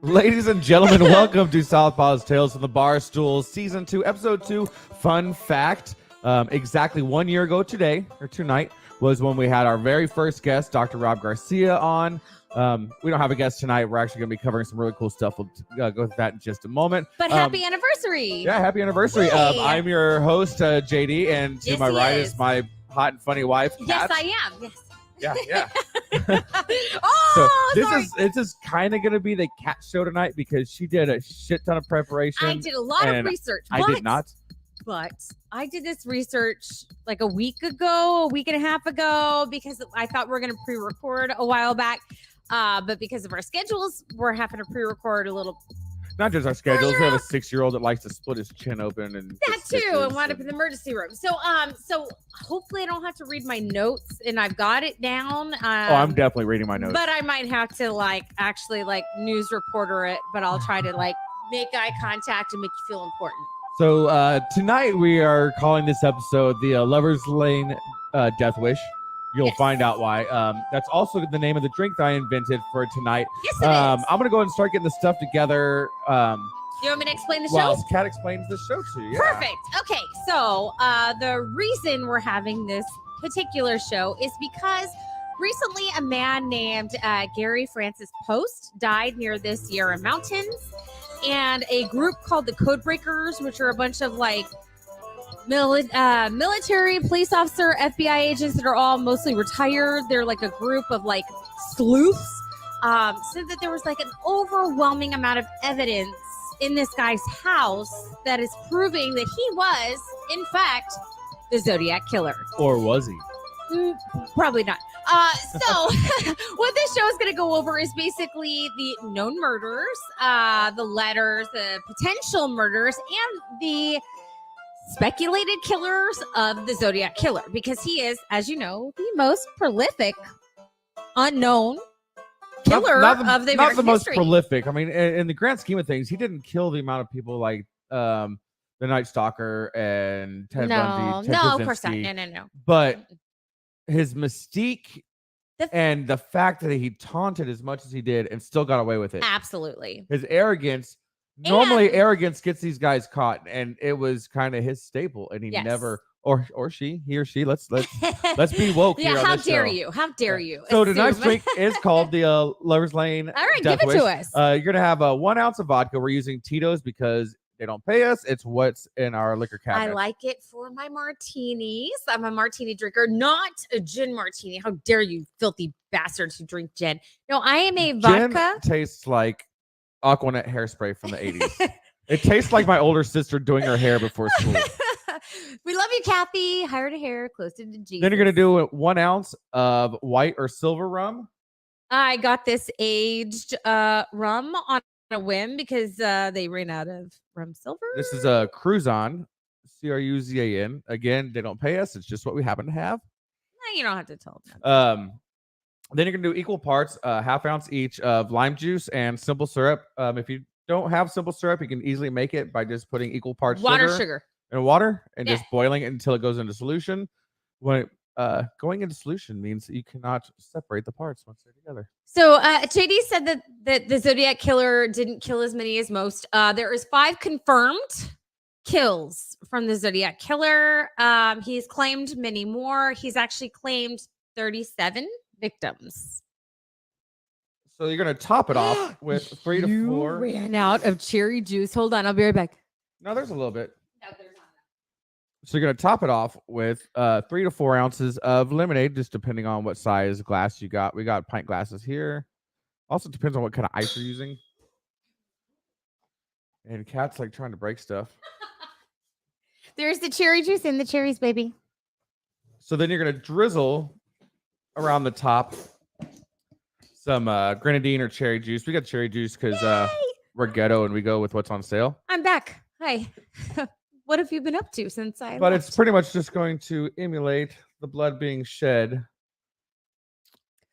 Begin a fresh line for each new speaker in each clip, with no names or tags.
Ladies and gentlemen, welcome to Southpaw's Tales from the Bar Stools, Season 2, Episode 2. Fun fact, exactly 1 year ago tonight, was when we had our very first guest, Dr. Rob Garcia, on. We don't have a guest tonight. We're actually going to be covering some really cool stuff. We'll go with that in just a moment.
But happy anniversary.
Yeah, happy anniversary. I'm your host, JD, and to my right is my hot and funny wife, Kat.
Yes, I am. Yes.
Yeah.
Oh,
so this is kind of going to be the Cat show tonight because she did a shit ton of preparation.
I did a lot of research.
I did not.
But I did this research like a week and a half ago, because I thought we were going to pre-record a while back. But because of our schedules, we're having to pre-record a little.
Not just our schedules. We have a 6-year-old that likes to split his chin open and
that too, and wind up in the emergency room. So hopefully I don't have to read my notes, and I've got it down.
I'm definitely reading my notes.
But I might have to actually news reporter it. But I'll try to make eye contact and make you feel important.
So tonight we are calling this episode the Lover's Lane Deathwish. You'll find out why. That's also the name of the drink that I invented for tonight.
Yes, it is.
I'm going to go ahead and start getting the stuff together.
You want me to explain the show?
Well, Kat explains the show to you. Yeah.
Perfect. Okay, so the reason we're having this particular show is because recently a man named Gary Francis Post died near the Sierra Mountains, and a group called the Codebreakers, which are a bunch of military, police officer, FBI agents that are all mostly retired. They're like a group of sleuths. Said that there was an overwhelming amount of evidence in this guy's house that is proving that he was, in fact, the Zodiac Killer.
Or was he?
Probably not. So what this show is going to go over is basically the known murders, the letters, the potential murders, and the speculated killers of the Zodiac Killer, because he is, as you know, the most prolific unknown killer of the American
Not the most
history.
prolific. I mean, in the grand scheme of things, he didn't kill the amount of people like the Night Stalker and Ted Bundy.
No, of course not. No.
But his mystique and the fact that he taunted as much as he did and still got away with it.
Absolutely.
His arrogance. Normally, arrogance gets these guys caught, and it was kind of his staple. And he never, or she, he or she. Let's be woke.
Yeah,
here
how
on this
dare
show.
you? How dare you?
So tonight's drink is called the Lover's Lane.
All right,
Deathwish.
give it to us.
You're gonna have 1 ounce of vodka. We're using Tito's because they don't pay us. It's what's in our liquor cabinet.
I like it for my martinis. I'm a martini drinker, not a gin martini. How dare you, filthy bastards who drink gin? No, I am a vodka.
Gin tastes like Aquanet hairspray from the 80s. It tastes like my older sister doing her hair before school.
We love you, Kathy. Hired a hair close to Jesus.
Then you're going to do 1 ounce of white or silver rum.
I got this aged rum on a whim because they ran out of rum silver.
This is a Cruz, Cruzan. Again, they don't pay us. It's just what we happen to have.
No, you don't have to tell them.
Then you're going to do equal parts, 1/2 ounce each of lime juice and simple syrup. If you don't have simple syrup, you can easily make it by just putting equal parts
sugar
and water and just boiling it until it goes into solution. When going into solution means that you cannot separate the parts once they're together.
So JD said that the Zodiac Killer didn't kill as many as most. There is 5 confirmed kills from the Zodiac Killer. He's claimed many more. He's actually claimed 37 victims.
So you're going to top it off with 3 to 4.
You ran out of cherry juice. Hold on, I'll be right back.
No, there's a little bit.
No, there's not.
So you're going to top it off with 3 to 4 ounces of lemonade, just depending on what size glass you got. We got pint glasses here. Also depends on what kind of ice you're using. And Kat's trying to break stuff.
There's the cherry juice in the cherries, baby.
So then you're going to drizzle around the top some grenadine or cherry juice. We got cherry juice because we're ghetto and we go with what's on sale.
I'm back. Hi. What have you been up to since I
But
left?
it's pretty much just going to emulate the blood being shed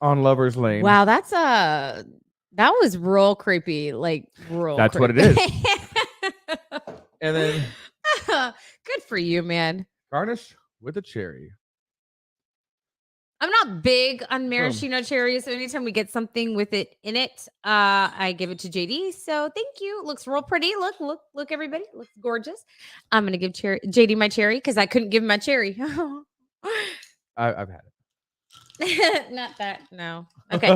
on Lover's Lane.
Wow, that was real creepy. Real
That's
creepy.
what it is. And then
good for you, man.
garnish with a cherry.
I'm not big on maraschino cherries, so anytime we get something with it in it, I give it to JD. So thank you. Looks real pretty. Look, everybody. Looks gorgeous. I'm gonna give JD my cherry because I couldn't give him my cherry.
I've had
Not that. No. Okay.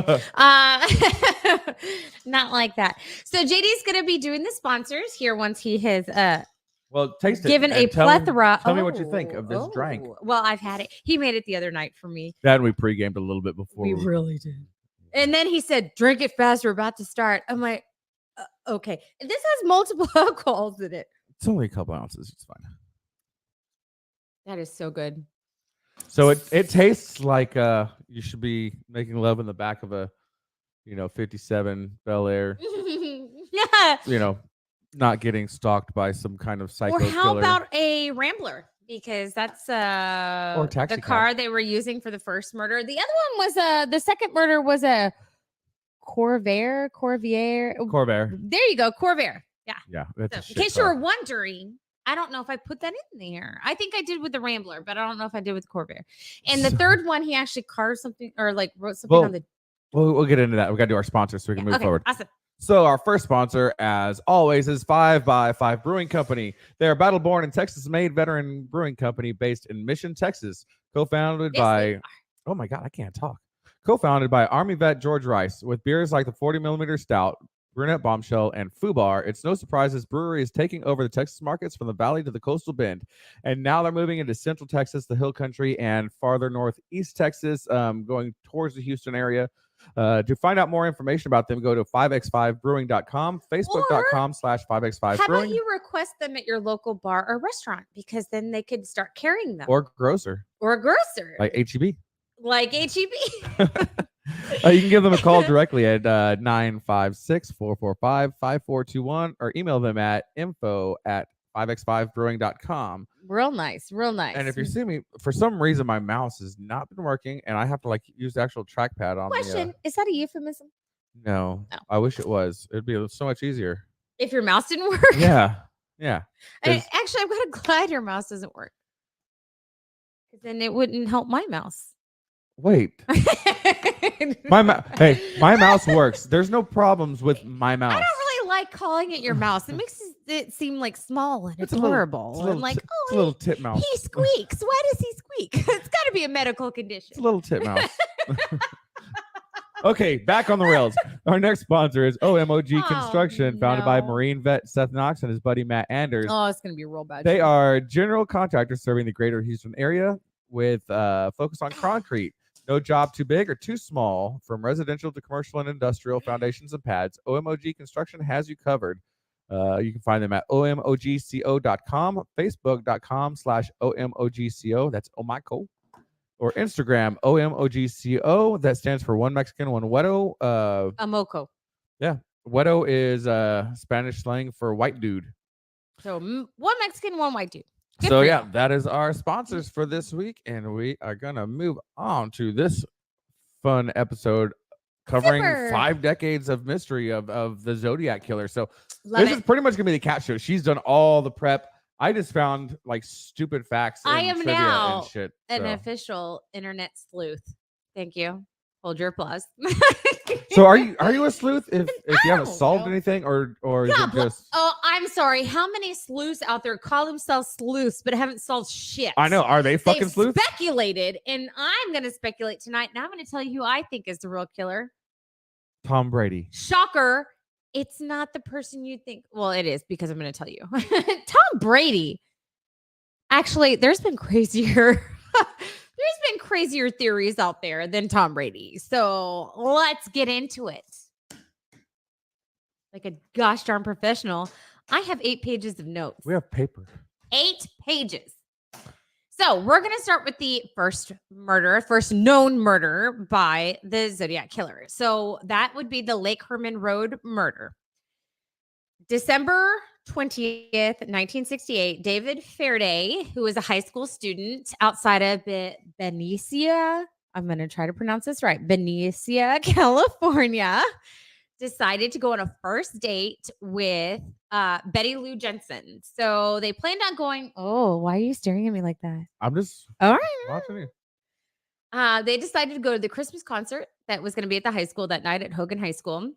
Not like that. So JD's gonna be doing the sponsors here once he has
well, taste it.
given a
and
plethora.
Tell me what you think of this drink.
Well, I've had it. He made it the other night for me.
That we pre-gamed a little bit before.
We really did. And then he said, "Drink it fast. We're about to start." I'm like, "Okay." This has multiple alcohols in it.
It's only a couple ounces. It's fine.
That is so good.
So it tastes like you should be making love in the back of a 57 Bel Air. Not getting stalked by some kind of psycho
Or how
killer.
about a Rambler? Because that's
Or taxi
the car they were using for the first murder. The other one was the second murder was a Corvair. There you go, Corvair. Yeah.
Yeah.
So, in case you were wondering, I don't know if I put that in there. I think I did with the Rambler, but I don't know if I did with the Corvair. And the third one, he actually carved something or like wrote something on the.
We'll get into that. We got to do our sponsors so we can move forward.
Awesome.
So our first sponsor, as always, is 5x5 Brewing Company. They're a battle-born and Texas-made veteran brewing company based in Mission, Texas. Co-founded by, oh my God, I can't talk. Co-founded by Army vet George Rice. With beers like the 40-millimeter Stout, Brunette Bombshell, and Fubar, it's no surprise this brewery is taking over the Texas markets from the valley to the coastal bend. And now they're moving into Central Texas, the Hill Country, and farther northeast Texas, going towards the Houston area. To find out more information about them, go to 5x5brewing.com, facebook.com/5x5brewing.
How about you request them at your local bar or restaurant? Because then they could start carrying them.
Or grocer. Like HEB.
Like HEB.
You can give them a call directly at 956-445-5421 or email them at info@5x5brewing.com.
Real nice.
And if you see me, for some reason, my mouse has not been working, and I have to use the actual trackpad on.
Question: is that a euphemism?
No, I wish it was. It'd be so much easier
if your mouse didn't work.
Yeah.
Actually, I'm kind of glad your mouse doesn't work, because then it wouldn't help my mouse.
Wait, my mouse works. There's no problems with my mouse.
I don't really like calling it your mouse. It makes it seem like small and adorable.
It's a little tip mouse.
He squeaks. Why does he squeak? It's got to be a medical condition.
It's a little tip mouse. Okay, back on the rails. Our next sponsor is Omog Construction, founded by Marine vet Seth Knox and his buddy Matt Anders.
Oh, it's going to be real bad.
They are general contractors serving the greater Houston area with focus on concrete. No job too big or too small, from residential to commercial and industrial foundations and pads. Omog Construction has you covered. You can find them at omogco.com, facebook.com/omogco. That's Omaco. Or Instagram, omogco. That stands for One Mexican, One Wedo.
Amoco.
Yeah. Wedo is Spanish slang for white dude.
So one Mexican, one white dude.
So yeah, that is our sponsors for this week, and we are gonna move on to this fun episode covering 5 decades of mystery of the Zodiac Killer. So this is pretty much gonna be the cat show. She's done all the prep. I just found stupid facts.
I am now
and shit,
an official internet sleuth. Thank you. Hold your applause.
So are you a sleuth if you haven't solved anything or is it just?
Oh, I'm sorry. How many sleuths out there call themselves sleuths but haven't solved shit?
I know. Are they fucking sleuths?
Speculated, and I'm going to speculate tonight. Now I'm going to tell you who I think is the real killer.
Tom Brady.
Shocker. It's not the person you think. Well, it is, because I'm going to tell you. Tom Brady. Actually, there's been crazier theories out there than Tom Brady. So let's get into it. Like a gosh darn professional, I have 8 pages of notes.
We have paper.
8 pages. So we're going to start with the first known murder by the Zodiac Killer. So that would be the Lake Hermann Road murder. December 20th, 1968, David Faraday, who was a high school student outside of Berryessa, I'm going to try to pronounce this right, Berryessa, California, decided to go on a first date with Betty Lou Jensen. So they planned on going. Oh, why are you staring at me like that?
I'm just
all right.
watching you.
They decided to go to the Christmas concert that was going to be at the high school that night at Hogan High School.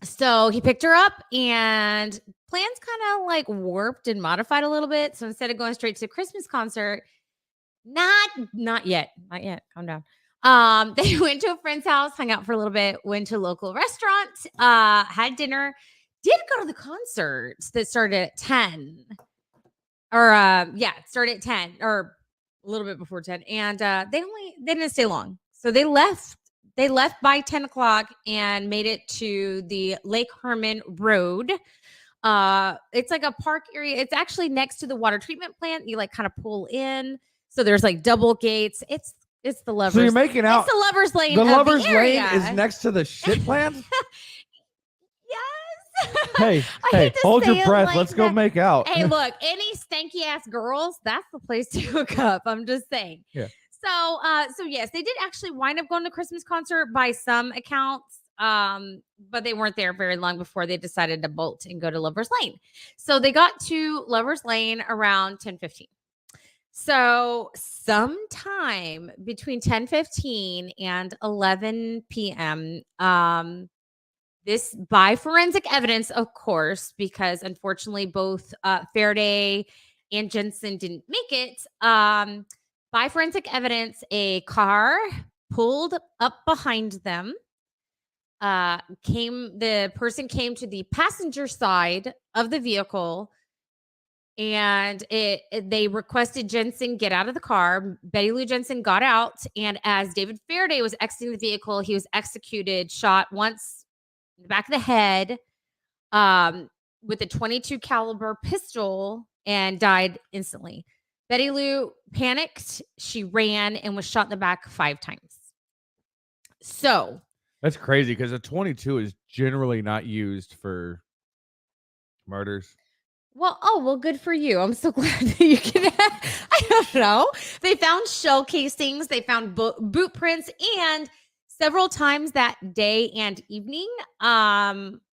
So he picked her up, and plans kind of like warped and modified a little bit. So instead of going straight to the Christmas concert, not yet. Calm down. They went to a friend's house, hung out for a little bit, went to a local restaurant, had dinner, did go to the concert that started at 10. It started at 10 or a little bit before 10. And they didn't stay long. So they left by 10 o'clock and made it to the Lake Hermann Road. It's like a park area. It's actually next to the water treatment plant. You like kind of pull in. So there's like double gates. It's the lovers.
So you're making out.
It's the lovers lane.
The lovers
the
lane is next to the shit plant.
Yes.
Hey, hold your breath. Like Let's go make out.
Hey, look, any stanky ass girls, that's the place to hook up. I'm just saying.
Yeah.
So yes, they did actually wind up going to Christmas concert by some accounts. But they weren't there very long before they decided to bolt and go to Lover's Lane. So they got to Lover's Lane around 10:15. So sometime between 10:15 and 11 p.m., this by forensic evidence, of course, because unfortunately both Faraday and Jensen didn't make it. By forensic evidence, a car pulled up behind them. The person came to the passenger side of the vehicle, and they requested Jensen get out of the ar. Betty Lou Jensen got out, and as David Faraday was exiting the vehicle, he was executed, shot once in the back of the head with a .22 caliber pistol, and died instantly. Betty Lou panicked. She ran and was shot in the back 5 times. So
that's crazy because a .22 is generally not used for murders.
Well, good for you. I'm so glad that you can. I don't know. They found shell casings. They found boot prints, and several times that day and evening,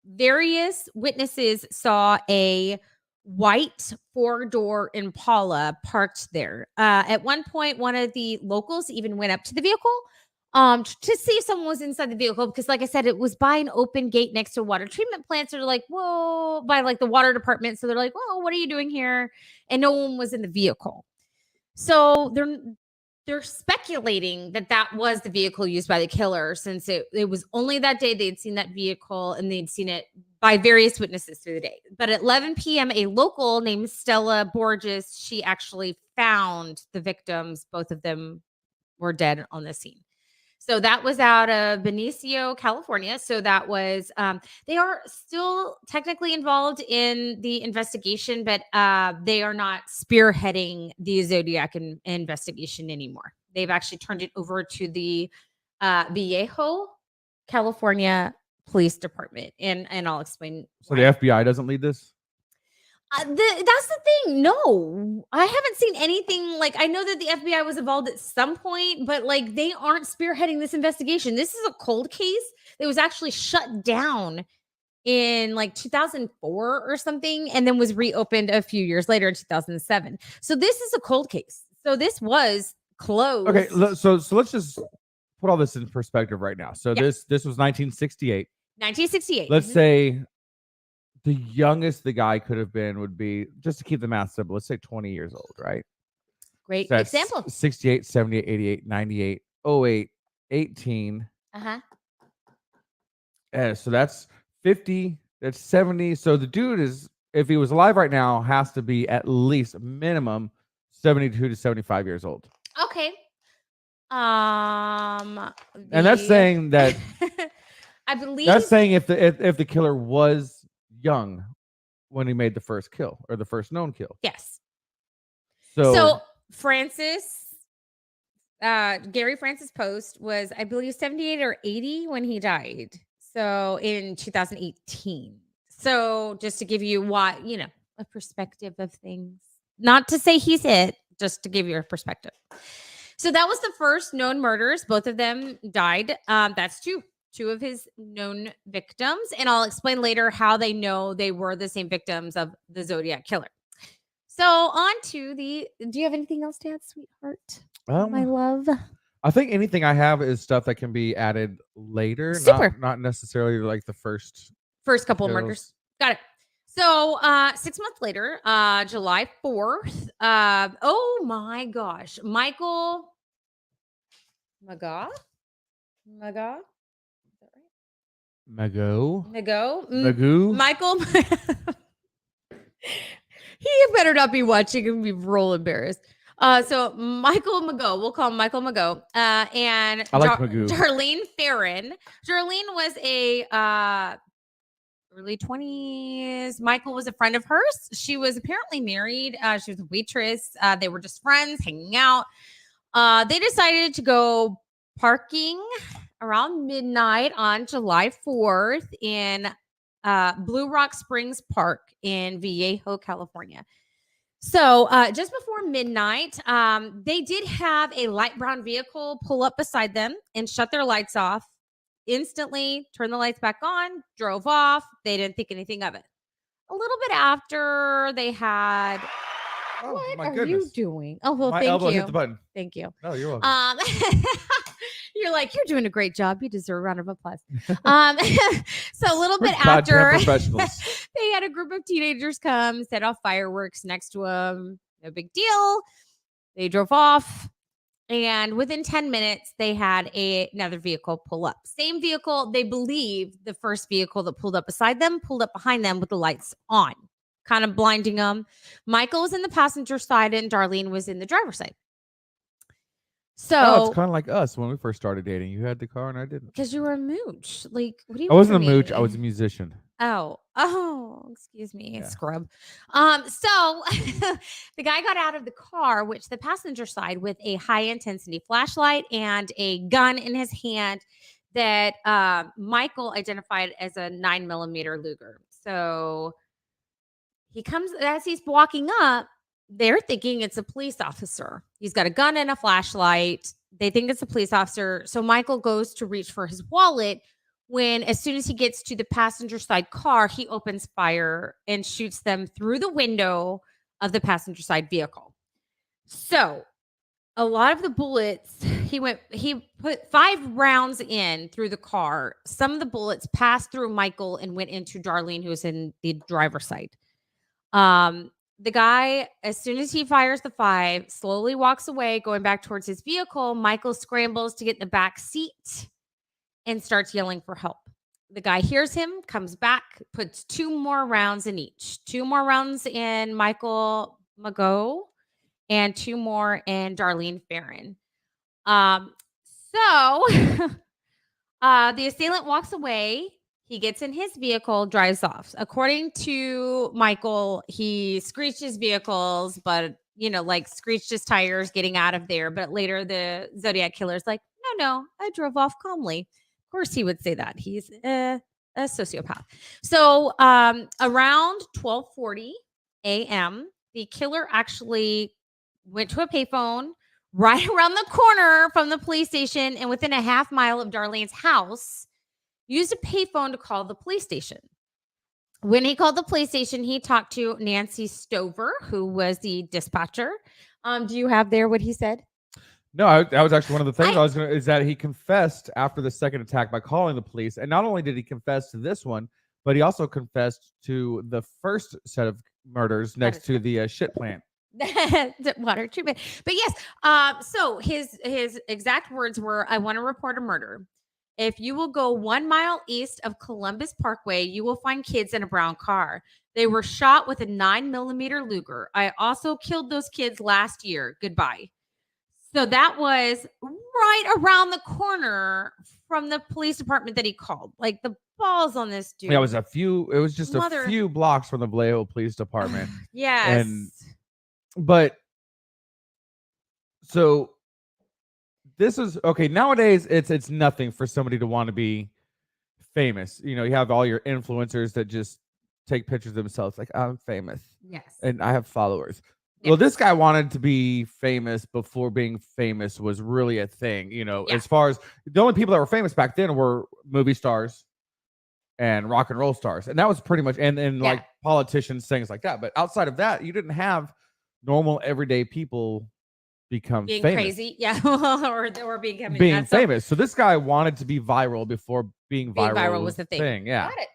various witnesses saw a white 4-door Impala parked there. At one point, one of the locals even went up to the vehicle to see if someone was inside the vehicle, because like I said, it was by an open gate next to a water treatment plant. So they're like, whoa, by like the water department. So they're like, whoa, what are you doing here? And no one was in the vehicle. So they're speculating that was the vehicle used by the killer, since it was only that day they'd seen that vehicle, and they'd seen it by various witnesses through the day. But at 11 p.m., a local named Stella Borges, she actually found the victims. Both of them were dead on the scene. So that was out of Benicio, California. So that was, they are still technically involved in the investigation, but they are not spearheading the Zodiac investigation anymore. They've actually turned it over to the Vallejo, California Police Department. And I'll explain.
So the FBI doesn't lead this?
That's the thing. No, I haven't seen anything. Like, I know that the FBI was involved at some point, but like they aren't spearheading this investigation. This is a cold case that was actually shut down in like 2004 or something, and then was reopened a few years later in 2007. So this is a cold case. So this was closed.
Okay, so let's just put all this in perspective right now. So this was 1968.
1968.
Let's say the youngest the guy could have been would be, just to keep the math simple, let's say 20 years old, right?
Great
So
example.
68, 78, 88, 98, 08, 18. So that's 50, that's 70. So the dude is, if he was alive right now, has to be at least minimum 72 to 75 years old.
Okay.
And that's saying that
I believe
that's saying if the killer was young when he made the first kill, or the first known kill.
Yes.
So
Gary Francis Post was, I believe, 78 or 80 when he died. So in 2018. So just to give you a perspective of things, not to say he's it, just to give you a perspective. So that was the first known murders. Both of them died. That's two of his known victims. And I'll explain later how they know they were the same victims of the Zodiac Killer. So on to do you have anything else to add, sweetheart? My love.
I think anything I have is stuff that can be added later,
Super.
not necessarily like the first
couple of murders.
details.
Got it. So 6 months later, July 4th. Oh my gosh, Michael Maga. Maga. Is that right?
Mago.
Mago.
Magoo.
Michael. He better not be watching and be real embarrassed. So Michael Mago, we'll call him Michael Mago. And
I like Magoo.
Darlene Farron. Darlene was a early 20s. Michael was a friend of hers. She was apparently married. She was a waitress. They were just friends, hanging out. They decided to go parking around midnight on July 4th in Blue Rock Springs Park in Vallejo, California. So just before midnight, they did have a light brown vehicle pull up beside them and shut their lights off. Instantly turned the lights back on, drove off. They didn't think anything of it. A little bit after, they had.
Oh,
what
my
are
goodness.
you doing? Oh, well,
My
thank
elbow
you.
hit the button.
Thank you.
Oh, you're welcome.
You're like, you're doing a great job. You deserve a round of applause. So a little
We're
bit
goddamn
after,
professionals.
they had a group of teenagers come, set off fireworks next to them. No big deal. They drove off. And within 10 minutes, they had another vehicle pull up. Same vehicle. They believe the first vehicle that pulled up beside them pulled up behind them with the lights on, kind of blinding them. Michael was in the passenger side and Darlene was in the driver's side. So
it's kind of like us when we first started dating. You had the car and I didn't.
because you were a mooch. Like, what do you
I
want
wasn't a
from
mooch.
me?
I was a musician.
Oh, excuse me,
Yeah.
scrub. So the guy got out of the car, which the passenger side, with a high intensity flashlight and a gun in his hand that Michael identified as a 9mm Luger. So he comes as he's walking up. They're thinking it's a police officer. He's got a gun and a flashlight. They think it's a police officer. So Michael goes to reach for his wallet when, as soon as he gets to the passenger side car, he opens fire and shoots them through the window of the passenger side vehicle. So a lot of the bullets, he put 5 rounds in through the car. Some of the bullets passed through Michael and went into Darlene, who was in the driver's side. The guy, as soon as he fires the 5, slowly walks away, going back towards his vehicle. Michael scrambles to get in the back seat and starts yelling for help. The guy hears him, comes back, puts 2 more rounds in each. 2 more rounds in Michael Mago and 2 more in Darlene Farron. The assailant walks away. He gets in his vehicle, drives off. According to Michael, he screeched his vehicles, but, like screeched his tires getting out of there. But later the Zodiac Killer's like, no, I drove off calmly. Of course he would say that. He's a sociopath. So around 12:40 a.m., the killer actually went to a payphone right around the corner from the police station and within a half mile of Darlene's house, used a payphone to call the police station. When he called the police station, he talked to Nancy Stover, who was the dispatcher. Do you have there what he said?
No, that was actually one of the things is that he confessed after the second attack by calling the police. And not only did he confess to this one, but he also confessed to the first set of murders next to the shit plant.
The water treatment. But yes, so his exact words were, "I want to report a murder. If you will go 1 mile east of Columbus Parkway, you will find kids in a brown car. They were shot with a 9mm Luger. I also killed those kids last year. Goodbye." So that was right around the corner from the police department that he called. Like, the balls on this dude.
Yeah, it was just a few blocks from the Vallejo Police Department.
Yes.
But so this is okay. Nowadays, it's nothing for somebody to want to be famous. You have all your influencers that just take pictures of themselves, like, I'm famous.
Yes.
And I have followers.
Yes.
Well, this guy wanted to be famous before being famous was really a thing. As far as the only people that were famous back then were movie stars and rock and roll stars, and that was pretty much and like politicians, things like that. But outside of that, you didn't have normal everyday people become
being
famous.
crazy. Yeah. or becoming
Being
nuts. So
famous. So this guy wanted to be viral before being viral
was the thing.
Yeah.
Got it.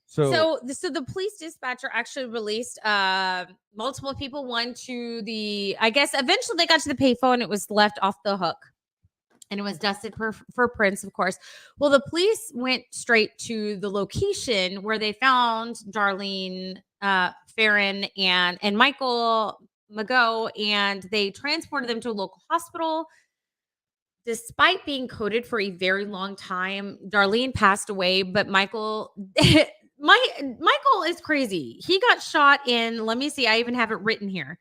So
So the police dispatcher actually released multiple people. One to I guess eventually they got to the payphone and it was left off the hook. And it was dusted for prints, of course. Well, the police went straight to the location where they found Darlene Farron and Michael Mago, and they transported them to a local hospital. Despite being coded for a very long time, Darlene passed away, but Michael is crazy. He got shot in, let me see, I even have it written here.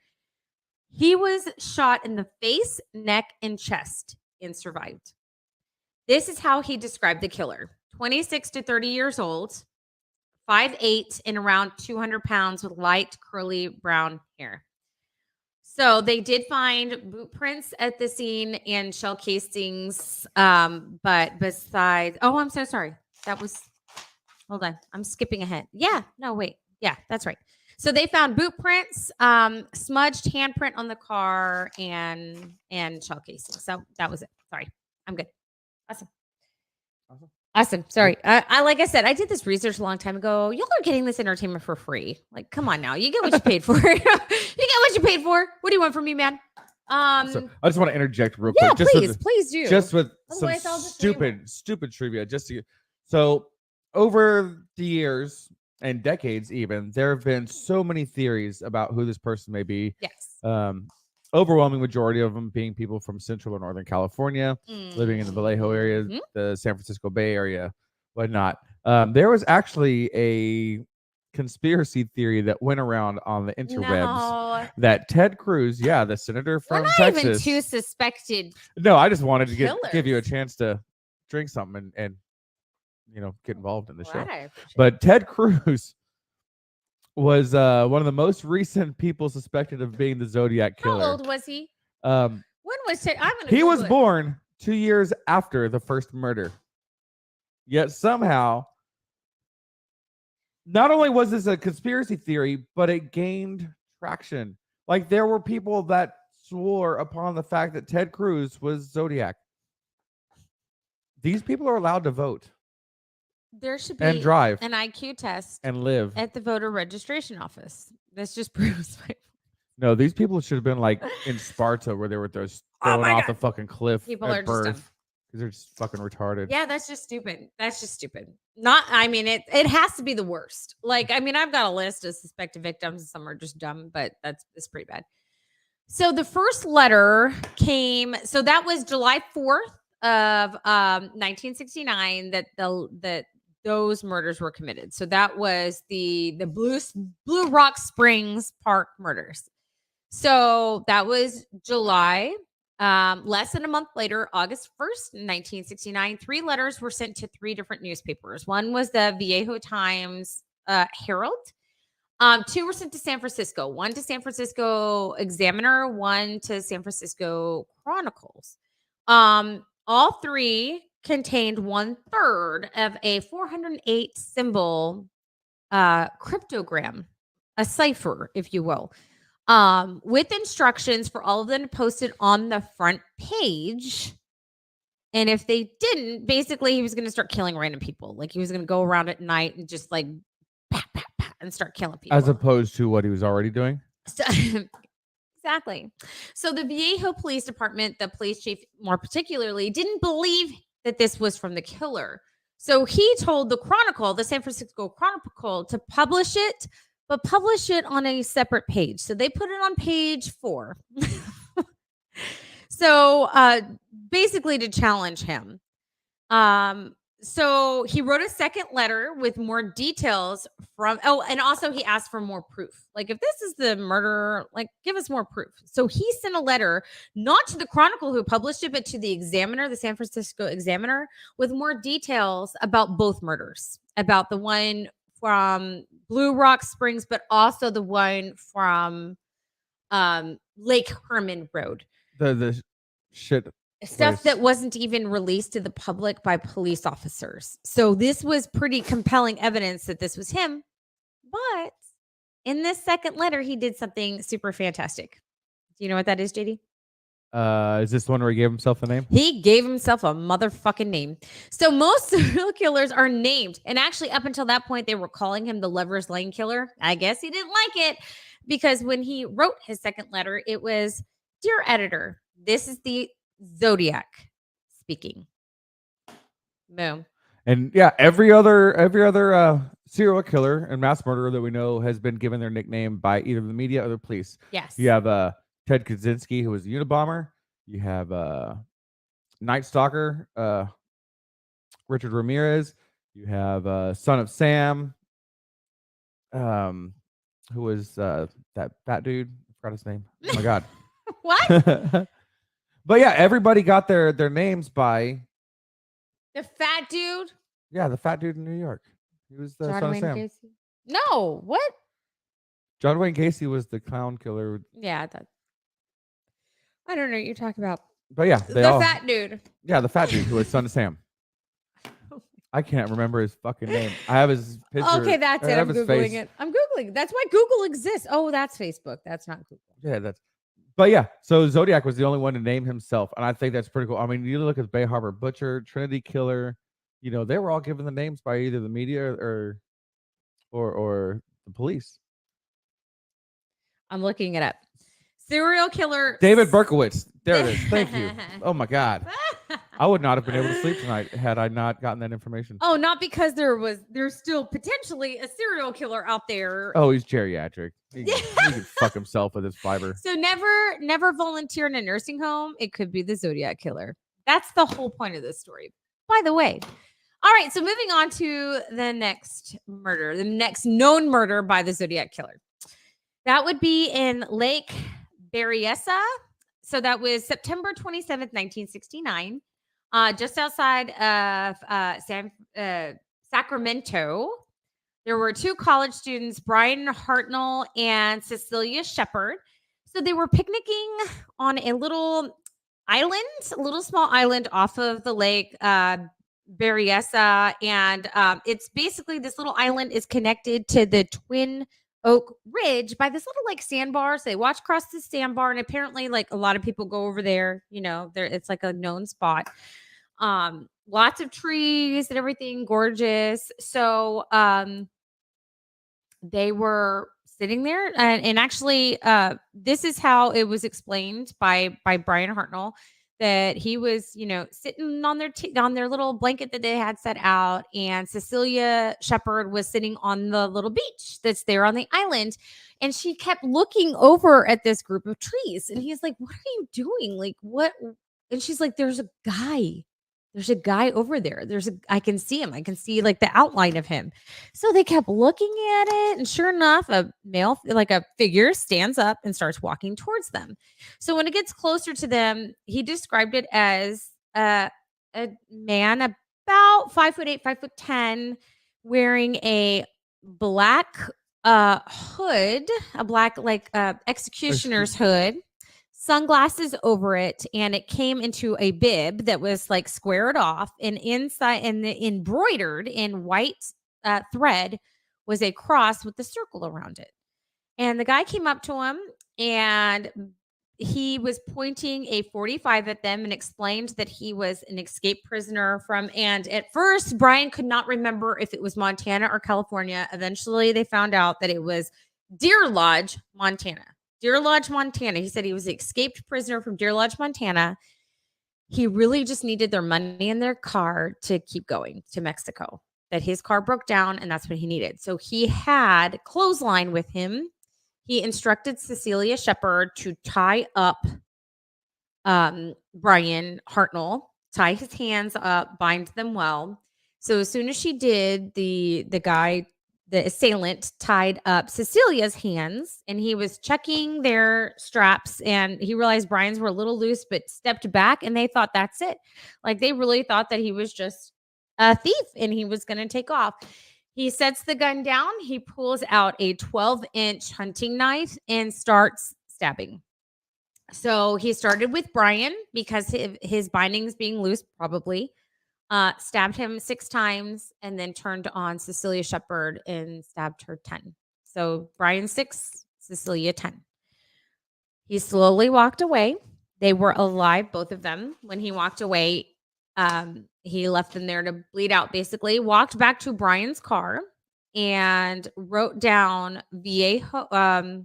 He was shot in the face, neck, and chest and survived. This is how he described the killer. 26 to 30 years old, 5'8", and around 200 pounds with light curly brown hair. So they did find boot prints at the scene and shell casings. But besides, oh, I'm so sorry. Hold on. I'm skipping ahead. Yeah, no, wait. Yeah, that's right. So they found boot prints, smudged handprint on the car, and shell casings. So that was it. Sorry, I'm good. Awesome. Sorry. I like I said, I did this research a long time ago. Y'all are getting this entertainment for free. Like, come on now. You get what you paid for. You get what you paid for. What do you want from me, man?
So I just want to interject real
yeah,
quick.
Please do.
Just with
Otherwise,
some
I'll just say more.
stupid trivia. So over the years and decades, even there have been so many theories about who this person may be.
Yes.
Overwhelming majority of them being people from Central or Northern California, living in the Vallejo area,
Mhm.
the San Francisco Bay Area, whatnot. There was actually a conspiracy theory that went around on the interwebs that Ted Cruz, the senator from
We're not
Texas,
even two suspected.
No, I just wanted to give
killers.
you a chance to drink something and get involved in the show.
I appreciate
But Ted Cruz was one of the most recent people suspected of being the Zodiac Killer.
How old was he?
When
was Ted?
he was born 2 years after the first murder. Yet somehow, not only was this a conspiracy theory, but it gained traction. Like there were people that swore upon the fact that Ted Cruz was Zodiac. These people are allowed to vote.
There should be
and drive
an IQ test
and live
at the voter registration office. This just proves my
No, these people should have been like in Sparta where they were thrown off the fucking cliff
People
at
are just dumb.
birth because they're just fucking retarded.
Yeah, that's just stupid. It has to be the worst. Like, I mean, I've got a list of suspected victims. Some are just dumb, but it's pretty bad. So the first letter came. So that was July 4th of 1969 that those murders were committed. So that was the Blue Rock Springs Park murders. So that was July. Less than a month later, August 1st, 1969, 3 letters were sent to 3 different newspapers. One was the Vallejo Times Herald. 2 were sent to San Francisco. 1 to San Francisco Examiner, 1 to San Francisco Chronicles. All 3 contained 1/3 of a 408 symbol cryptogram, a cipher, if you will, with instructions for all of them posted on the front page. And if they didn't, basically he was going to start killing random people. Like he was going to go around at night and just like pat, pat, pat, and start killing people.
As opposed to what he was already doing.
So, exactly. So the Vallejo Police Department, the police chief more particularly, didn't believe that this was from the killer. So he told the Chronicle, the San Francisco Chronicle, to publish it, but publish it on a separate page. So they put it on page 4. So basically to challenge him. So he wrote a second letter with more details and also he asked for more proof. Like, if this is the murder, like, give us more proof. So he sent a letter, not to the Chronicle who published it, but to the Examiner, the San Francisco Examiner, with more details about both murders, about the one from Blue Rock Springs, but also the one from Lake Hermann Road.
The shit.
Stuff that wasn't even released to the public by police officers. So this was pretty compelling evidence that this was him. But in this second letter, he did something super fantastic. Do you know what that is, JD?
Is this the one where he gave himself a name?
He gave himself a motherfucking name. So most serial killers are named. And actually, up until that point, they were calling him the Lover's Lane Killer. I guess he didn't like it because when he wrote his second letter, it was, "Dear editor, this is the Zodiac speaking." Boom.
And yeah, every other serial killer and mass murderer that we know has been given their nickname by either the media or the police.
Yes.
You have Ted Kaczynski, who was a Unabomber. You have Night Stalker, Richard Ramirez. You have Son of Sam, who was that fat dude. I forgot his name. Oh my god.
What?
But yeah, everybody got their names by
The fat dude?
the fat dude in New York. He was the
John
Son of
Wayne
Sam.
Gacy? No. What?
John Wayne Gacy was the clown killer.
Yeah. I don't know what you're talking about.
But yeah,
Fat dude.
Yeah, the fat dude who was Son of Sam. I can't remember his fucking name. I have his picture.
Okay, that's
I
it.
have
I'm
his
Googling
face.
it. I'm Googling. That's why Google exists. Oh, that's Facebook. That's not Google.
Yeah, but yeah, so Zodiac was the only one to name himself, and I think that's pretty cool. I mean, you look at Bay Harbor Butcher, Trinity Killer, they were all given the names by either the media or the police.
I'm looking it up. Serial killer
David Berkowitz. There it is. Thank you. Oh my God. I would not have been able to sleep tonight had I not gotten that information.
Oh, not because there's still potentially a serial killer out there.
Oh, he's geriatric. He can fuck himself with his fiber.
So never volunteer in a nursing home. It could be the Zodiac Killer. That's the whole point of this story. By the way. All right, so moving on to the next murder, the next known murder by the Zodiac Killer. That would be in Lake Berryessa. So that was September 27th, 1969, just outside of Sacramento. There were two college students, Brian Hartnell and Cecilia Shepard. So they were picnicking on a little small island off of the lake, Berryessa. And it's basically this little island is connected to the Twin Oak Ridge by this little like sandbar. So they watch across the sandbar, and apparently like a lot of people go over there, it's like a known spot. Lots of trees and everything, gorgeous. So they were sitting there, and actually this is how it was explained by Brian Hartnell, that he was, sitting on their little blanket that they had set out, and Cecilia Shepard was sitting on the little beach that's there on the island, and she kept looking over at this group of trees, and he's like, "What are you doing? Like, what?" And she's like, "There's a guy. There's a guy over there. I can see him. I can see like the outline of him." So they kept looking at it, and sure enough, a male, like a figure, stands up and starts walking towards them. So when it gets closer to them, he described it as a man about 5'8", 5'10", wearing a black hood, a black executioner's hood, sunglasses over it, and it came into a bib that was like squared off, and inside and embroidered in white thread was a cross with a circle around it. And the guy came up to him, and he was pointing a .45 at them and explained that he was an escaped prisoner and at first Brian could not remember if it was Montana or California. Eventually they found out that it was Deer Lodge, Montana. Deer Lodge, Montana. He said he was an escaped prisoner from Deer Lodge, Montana. He really just needed their money in their car to keep going to Mexico, that his car broke down, and that's what he needed. So he had clothesline with him. He instructed Cecilia Shepard to tie up Brian Hartnell, tie his hands up, bind them well. So as soon as she did, the assailant tied up Cecilia's hands, and he was checking their straps, and he realized Brian's were a little loose, but stepped back, and they thought that's it. Like they really thought that he was just a thief and he was going to take off. He sets the gun down. He pulls out a 12-inch hunting knife and starts stabbing. So he started with Brian because his bindings being loose, probably. Stabbed him 6 times, and then turned on Cecilia Shepard and stabbed her 10. So Brian 6, Cecilia 10. He slowly walked away, They were alive, both of them. When he walked away, he left them there to bleed out, basically. Walked back to Brian's car and wrote down Viejo.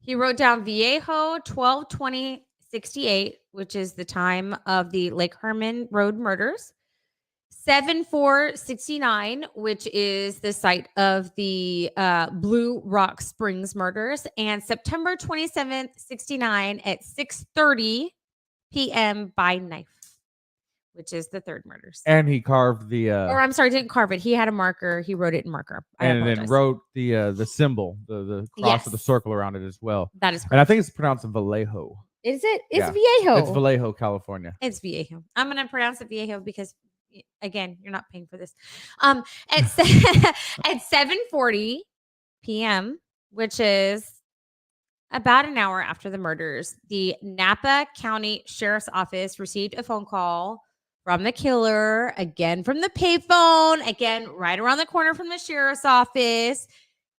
He wrote down Viejo 12/20/68, which is the time of the Lake Hermann Road murders. 7/4/69, which is the site of the Blue Rock Springs murders, and September 27th, 69 at 6:30 p.m. by knife, which is the third murders.
And he carved the
or I'm sorry, didn't carve it. He had a marker. He wrote it in marker.
and then wrote the symbol, the cross with the circle around it as well.
That is correct.
And I think it's pronounced Vallejo.
Is it? It's
Yeah.
Viejo.
It's Vallejo, California.
It's Viejo. I'm going to pronounce it Viejo because, again, you're not paying for this. At 7:40 p.m., which is about an hour after the murders, the Napa County Sheriff's Office received a phone call from the killer, again from the payphone, again right around the corner from the sheriff's office,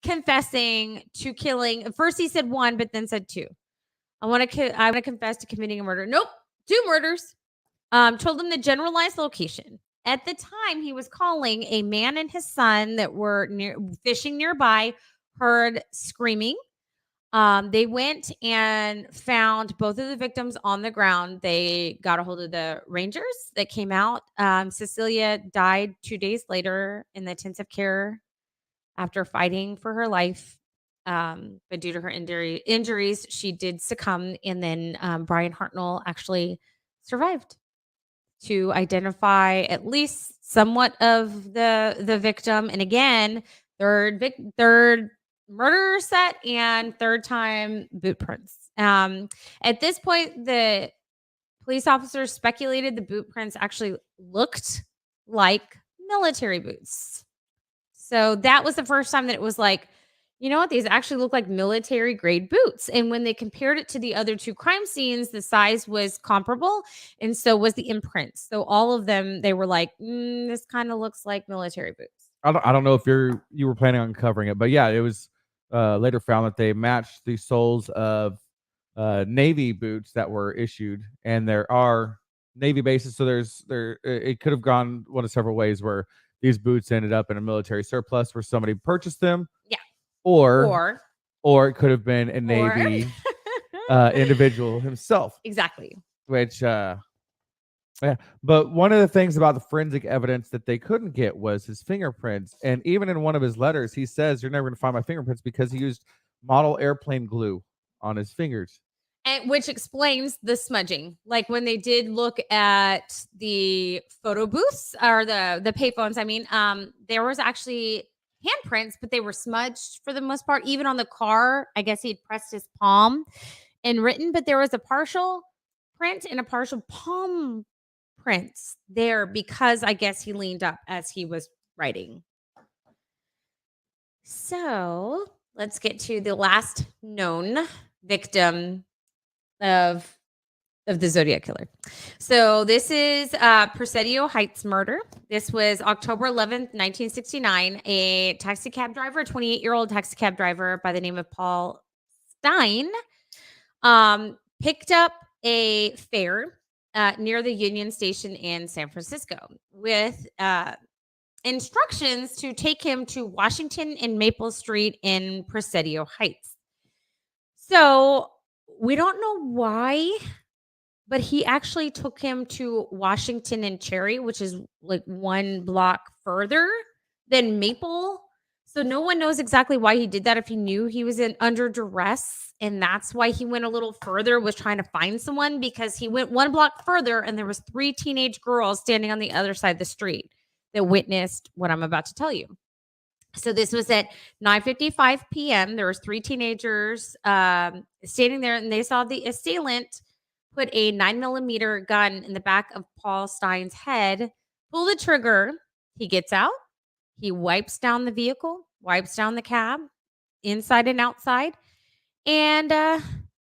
confessing to killing. First he said one, but then said two. I want to confess to committing a murder. Nope, 2 murders. Told him the generalized location. At the time, he was calling, a man and his son that were fishing nearby heard screaming. They went and found both of the victims on the ground. They got a hold of the Rangers that came out. Cecilia died 2 days later in the intensive care after fighting for her life. But due to her injuries, she did succumb. And then Brian Hartnell actually survived to identify at least somewhat of the victim. And again, third murder set and third time boot prints. At this point, the police officers speculated the boot prints actually looked like military boots. So that was the first time that it was like, you know what? These actually look like military grade boots. And when they compared it to the other 2 crime scenes, the size was comparable. And so was the imprints. So all of them, they were like, this kind of looks like military boots.
I don't know if you were planning on covering it, but yeah, it was later found that they matched the soles of Navy boots that were issued, and there are Navy bases. So it could have gone one of several ways where these boots ended up in a military surplus where somebody purchased them.
Yeah.
Or it could have been a Navy individual himself.
Exactly.
Which, yeah. But one of the things about the forensic evidence that they couldn't get was his fingerprints. And even in one of his letters, he says, you're never going to find my fingerprints because he used model airplane glue on his fingers.
And which explains the smudging. Like when they did look at the photo booths or the payphones, I mean, there was actually handprints, but they were smudged for the most part. Even on the car, I guess he'd pressed his palm and written, but there was a partial print and a partial palm prints there because I guess he leaned up as he was writing. So let's get to the last known victim of the Zodiac Killer. So this is Presidio Heights murder. This was October 11th, 1969. A taxi cab driver, a 28-year-old taxi cab driver by the name of Paul Stein, picked up a fare near the Union Station in San Francisco with instructions to take him to Washington and Maple Street in Presidio Heights. So we don't know why, but he actually took him to Washington and Cherry, which is like 1 block further than Maple. So no one knows exactly why he did that, if he knew he was under duress. And that's why he went a little further, was trying to find someone, because he went 1 block further and there was 3 teenage girls standing on the other side of the street that witnessed what I'm about to tell you. So this was at 9:55 p.m. There was 3 teenagers standing there, and they saw the assailant put a 9mm gun in the back of Paul Stein's head, pull the trigger. He gets out. He wipes down the vehicle, wipes down the cab, inside and outside, and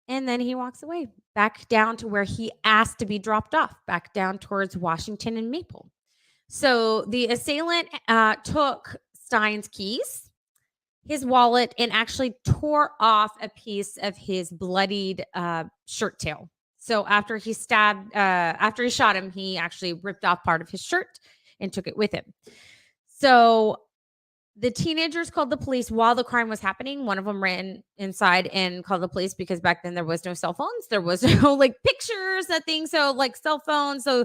then he walks away back down to where he asked to be dropped off, back down towards Washington and Maple. So the assailant took Stein's keys, his wallet, and actually tore off a piece of his bloodied shirt tail. So after he shot him, he actually ripped off part of his shirt and took it with him. So the teenagers called the police while the crime was happening. One of them ran inside and called the police because back then there was no cell phones. There was no like pictures, nothing. So like cell phones. So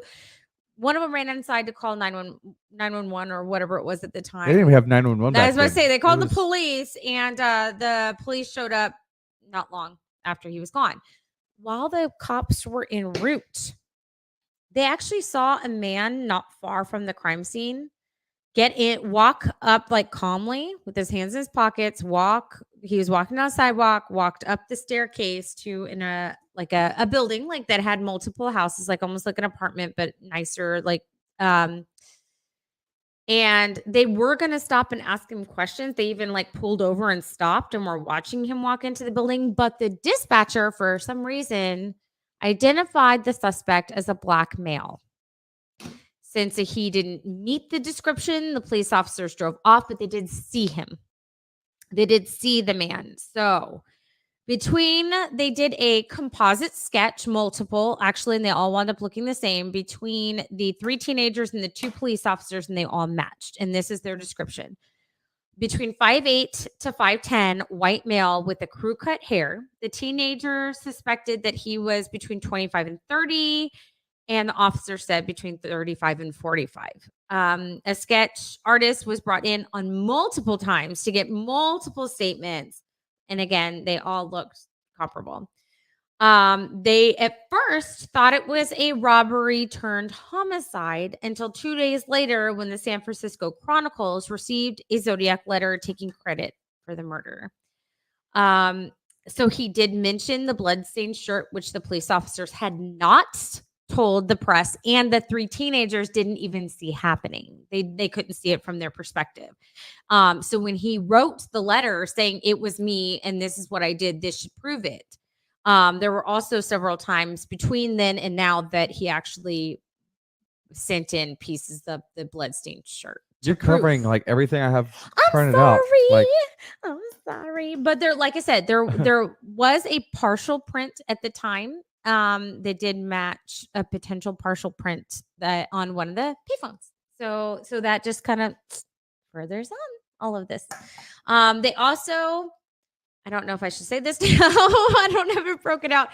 one of them ran inside to call 911 or whatever it was at the time.
They didn't even have 911 back
I was about to
then.
say, they called the police, and the police showed up not long after he was gone. While the cops were en route, they actually saw a man not far from the crime scene walk up like calmly with his hands in his pockets, he was walking down the sidewalk, walked up the staircase to a building like that had multiple houses, like almost like an apartment, but nicer, like and they were going to stop and ask him questions. They even like pulled over and stopped and were watching him walk into the building. But the dispatcher, for some reason, identified the suspect as a black male. Since he didn't meet the description, the police officers drove off, but they did see him. They did see the man. So they did a composite sketch, multiple, actually, and they all wound up looking the same between the 3 teenagers and the 2 police officers, and they all matched. And this is their description. Between 5'8" to 5'10", white male with a crew cut hair. The teenager suspected that he was between 25 and 30, and the officer said between 35 and 45. A sketch artist was brought in on multiple times to get multiple statements. And again, they all looked comparable. They at first thought it was a robbery turned homicide until 2 days later when the San Francisco Chronicles received a Zodiac letter taking credit for the murder. So he did mention the bloodstained shirt, which the police officers had not told the press, and the 3 teenagers didn't even see happening. They couldn't see it from their perspective. So when he wrote the letter saying it was me and this is what I did, this should prove it. There were also several times between then and now that he actually sent in pieces of the bloodstained shirt.
You're covering like everything I have printed
out.
Like,
I'm sorry. But there, like I said, there was a partial print at the time. That did match a potential partial print that on one of the payphones. So that just kind of furthers on all of this. They also, I don't know if I should say this now. I don't have it broken out.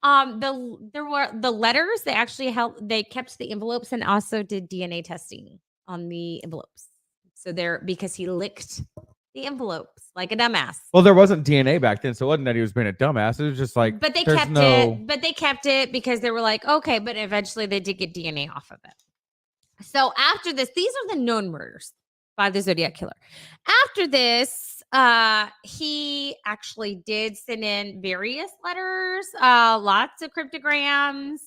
There were the letters. They actually they kept the envelopes and also did DNA testing on the envelopes. So because he licked the envelopes like a dumbass.
Well, there wasn't DNA back then, so it wasn't that he was being a dumbass. It was just like,
but they kept it. But they kept it because they were like, okay. But eventually, they did get DNA off of it. So after this, these are the known murders by the Zodiac Killer. After this, he actually did send in various letters, lots of cryptograms.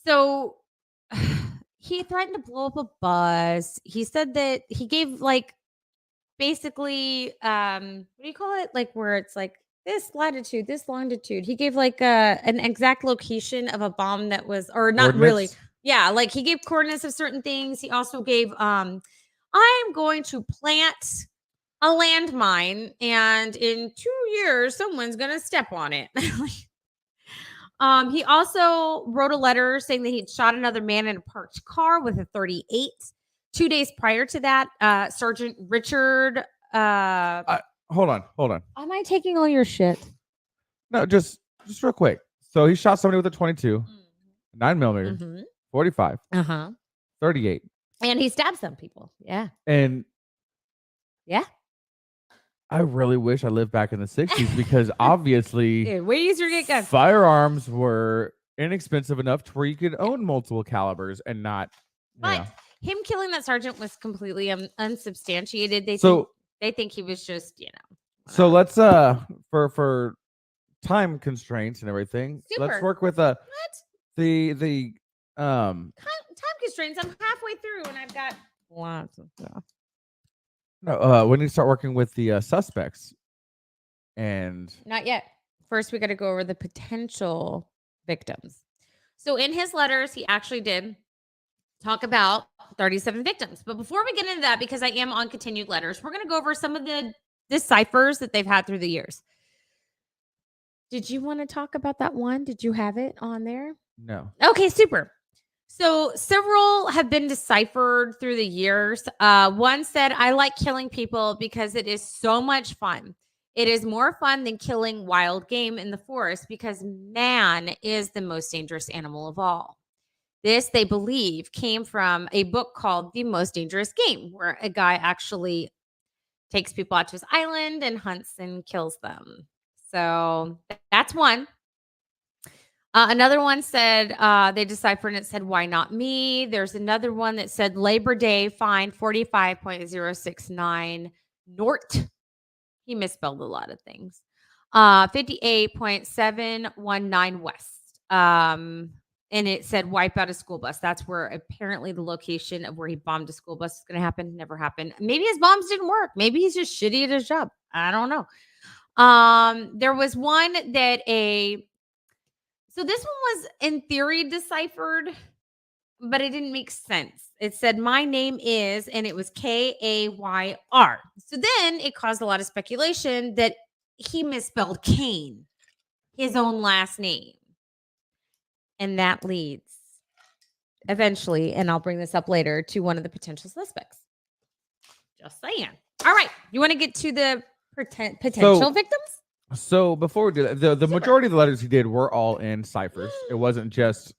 So he threatened to blow up a bus. He said that he gave basically what do you call it, like where it's like this latitude, this longitude. He gave like an exact location of a bomb that was, or not really, yeah, like he gave coordinates of certain things. He also gave I'm going to plant a landmine and in 2 years someone's gonna step on it. He also wrote a letter saying that he'd shot another man in a parked car with a .38. 2 days prior to that, Sergeant Richard.
Hold on.
Am I taking all your shit?
No, just real quick. So he shot somebody with a 22, 9mm, 45, 38,
and he stabbed some people. Yeah,
and
yeah.
I really wish I lived back in the 60s because obviously,
way easier to get guns.
Firearms were inexpensive enough to where you could own multiple calibers and not.
But him killing that sergeant was completely unsubstantiated. They think he was just,
So let's for time constraints and everything. Let's work with the
time constraints. I'm halfway through and I've got lots of stuff.
No, we need to start working with the suspects. And
not yet. First, we got to go over the potential victims. So in his letters, he actually did talk about 37 victims. But before we get into that, because I am on continued letters, we're going to go over some of the ciphers that they've had through the years. Did you want to talk about that one? Did you have it on there?
No.
Okay, super. So several have been deciphered through the years. One said, I like killing people because it is so much fun. It is more fun than killing wild game in the forest because man is the most dangerous animal of all. This, they believe, came from a book called The Most Dangerous Game, where a guy actually takes people out to his island and hunts and kills them. So that's one. Another one said, they deciphered and it said, why not me? There's another one that said Labor Day fine 45.069 Nort. He misspelled a lot of things. 58.719 West. And it said wipe out a school bus. That's where apparently the location of where he bombed a school bus is going to happen. Never happened. Maybe his bombs didn't work. Maybe he's just shitty at his job. I don't know. There was one that so this one was in theory deciphered, but it didn't make sense. It said, my name is, and it was Kayr. So then it caused a lot of speculation that he misspelled Kane, his own last name. And that leads eventually, and I'll bring this up later, to one of the potential suspects. Just saying. All right. You want to get to the potential victims?
So before we do that, the majority of the letters he did were all in ciphers. It wasn't just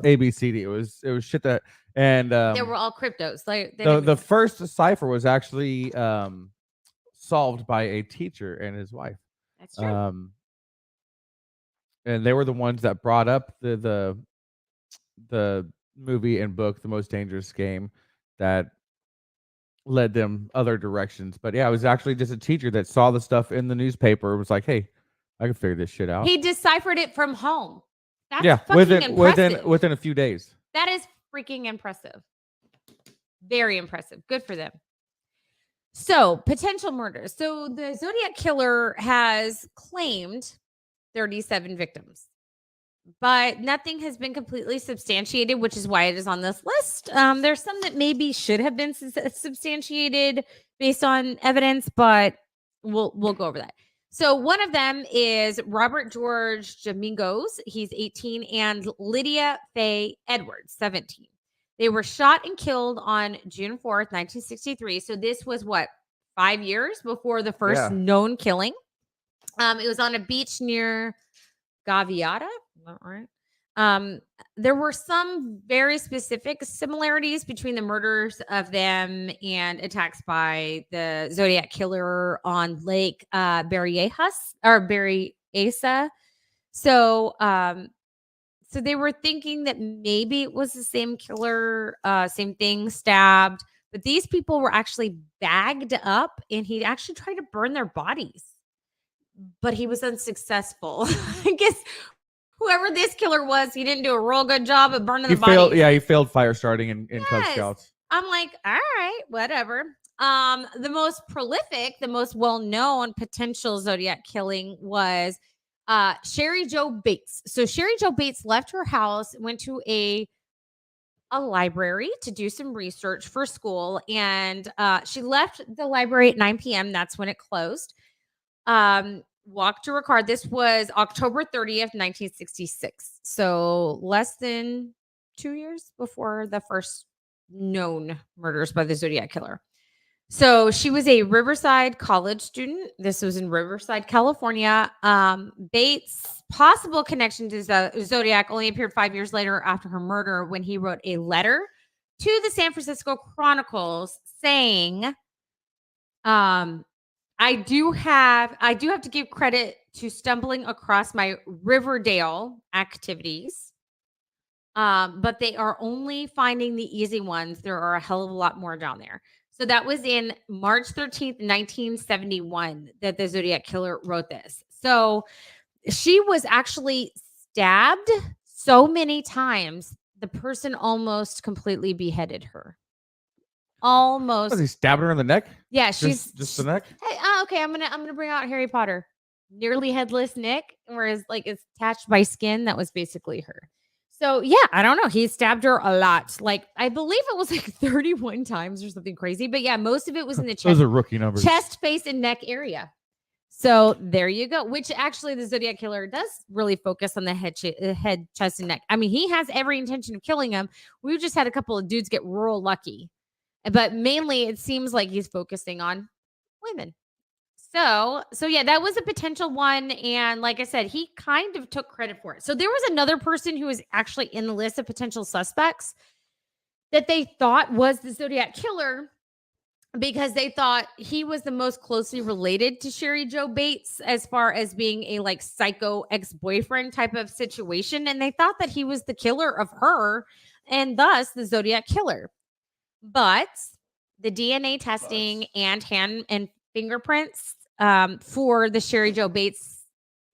ABCD. It was shit that, and
they were all cryptos. Like
the first cipher was actually solved by a teacher and his wife.
That's true.
And they were the ones that brought up the movie and book, The Most Dangerous Game, that led them other directions. But yeah, it was actually just a teacher that saw the stuff in the newspaper. It was like, hey, I can figure this shit out.
He deciphered it from home. That's
within a few days.
That is freaking impressive. Very impressive. Good for them. So, potential murders. So, the Zodiac Killer has claimed 37 victims, but nothing has been completely substantiated, which is why it is on this list. There's some that maybe should have been substantiated based on evidence, but we'll go over that. So one of them is Robert George Domingos. He's 18, and Lydia Faye Edwards, 17. They were shot and killed on June 4th, 1963. So this was 5 years before the first known killing. It was on a beach near Gaviota. Not right. There were some very specific similarities between the murders of them and attacks by the Zodiac Killer on Lake Berryessa. So they were thinking that maybe it was the same killer, same thing, stabbed. But these people were actually bagged up, and he actually tried to burn their bodies. But he was unsuccessful. I guess whoever this killer was, he didn't do a real good job of burning the bodies.
He failed fire starting in Cub Scouts.
I'm like, all right, whatever. The most prolific, the most well-known potential Zodiac killing was Sherry Jo Bates. So Sherry Jo Bates left her house, went to a library to do some research for school, and she left the library at 9 p.m. That's when it closed. Walked to her car. This was October 30th, 1966. So less than 2 years before the first known murders by the Zodiac Killer. So she was a Riverside college student. This was in Riverside, California. Bates' possible connection to Zodiac only appeared 5 years later after her murder, when he wrote a letter to the San Francisco Chronicles saying, I do have to give credit to stumbling across my Riverdale activities, but they are only finding the easy ones. There are a hell of a lot more down there. So that was in March 13th, 1971, that the Zodiac Killer wrote this. So she was actually stabbed so many times, the person almost completely beheaded her. Almost.
Was he stabbing her in the neck?
Yeah,
just the neck.
Hey, okay, I'm gonna bring out Harry Potter. Nearly headless Nick, whereas it's attached by skin. That was basically her. So yeah, I don't know. He stabbed her a lot. Like I believe it was like 31 times or something crazy. But yeah, most of it was in the
Those
chest,
are rookie numbers.
face, and neck area. So there you go. Which actually, the Zodiac Killer does really focus on the head, chest, and neck. I mean, he has every intention of killing him. We just had a couple of dudes get real lucky, but mainly it seems like he's focusing on women. So yeah, that was a potential one. And like I said, he kind of took credit for it. So there was another person who was actually in the list of potential suspects that they thought was the Zodiac Killer because they thought he was the most closely related to Sherry Jo Bates as far as being a like psycho ex-boyfriend type of situation. And they thought that he was the killer of her and thus the Zodiac Killer. But the DNA testing and hand and fingerprints for the Sherry Jo Bates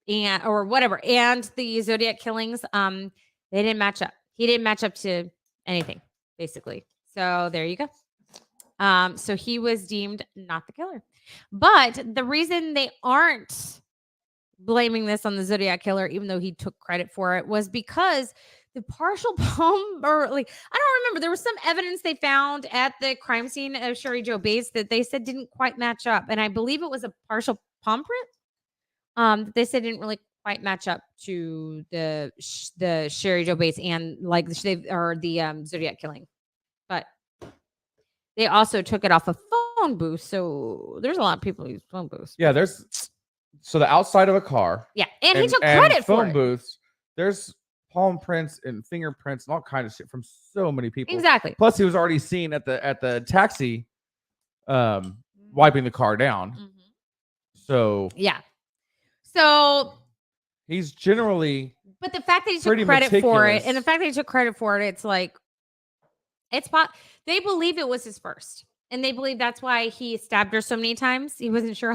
or whatever and the Zodiac killings, they didn't match up. He didn't match up to anything, basically. So there you go. So he was deemed not the killer. But the reason they aren't blaming this on the Zodiac Killer, even though he took credit for it, was because the partial palm, or like, I don't remember. There was some evidence they found at the crime scene of Sherry Jo Bates that they said didn't quite match up. And I believe it was a partial palm print. That they said didn't really quite match up to the Sherry Jo Bates and like the Zodiac killing. But they also took it off a phone booth. So there's a lot of people who use phone booths.
Yeah, there's so the outside of a car.
Yeah, and he took credit for it.
Phone booths. There's palm prints and fingerprints and all kinds of shit from so many people.
Exactly.
Plus, he was already seen at the taxi, wiping the car down.
Mm-hmm.
So
yeah. So
he's generally.
But the fact that he took credit for it, and the fact that he took credit for it, it's like, they believe it was his first. And they believe that's why he stabbed her so many times. He wasn't sure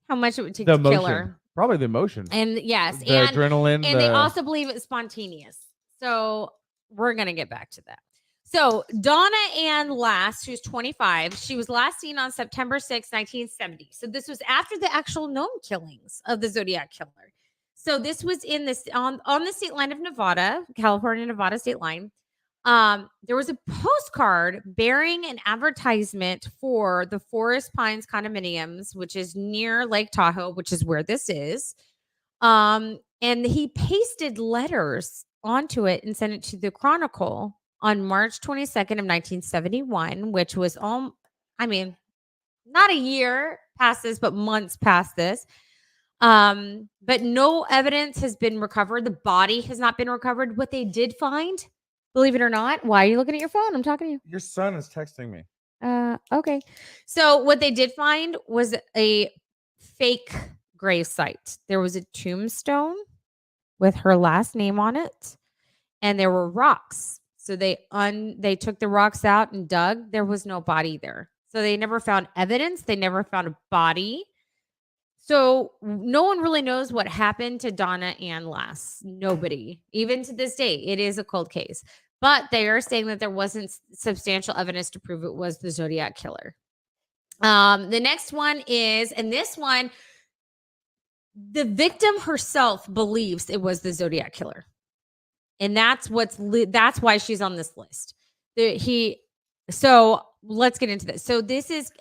how much it would take to kill her.
Probably the emotion.
And yes.
The adrenaline.
And they also believe it's spontaneous. So we're going to get back to that. So Donna Ann Lass, who's 25, she was last seen on September 6, 1970. So this was after the actual known killings of the Zodiac Killer. So this was in this on the state line of Nevada, California-Nevada state line. There was a postcard bearing an advertisement for the Forest Pines condominiums, which is near Lake Tahoe, which is where this is. And he pasted letters onto it and sent it to the Chronicle on March 22nd of 1971, which was not a year past this, but months past this. But no evidence has been recovered. The body has not been recovered. What they did find, believe it or not, why are you looking at your phone? I'm talking to you.
Your son is texting me.
Okay. So what they did find was a fake grave site. There was a tombstone with her last name on it, and there were rocks. So they took the rocks out and dug. There was no body there. So they never found evidence. They never found a body. So no one really knows what happened to Donna Ann Lass. Nobody. Even to this day, it is a cold case. But they are saying that there wasn't substantial evidence to prove it was the Zodiac Killer. The next one is, and this one, the victim herself believes it was the Zodiac Killer. And that's why she's on this list. So let's get into this. So this is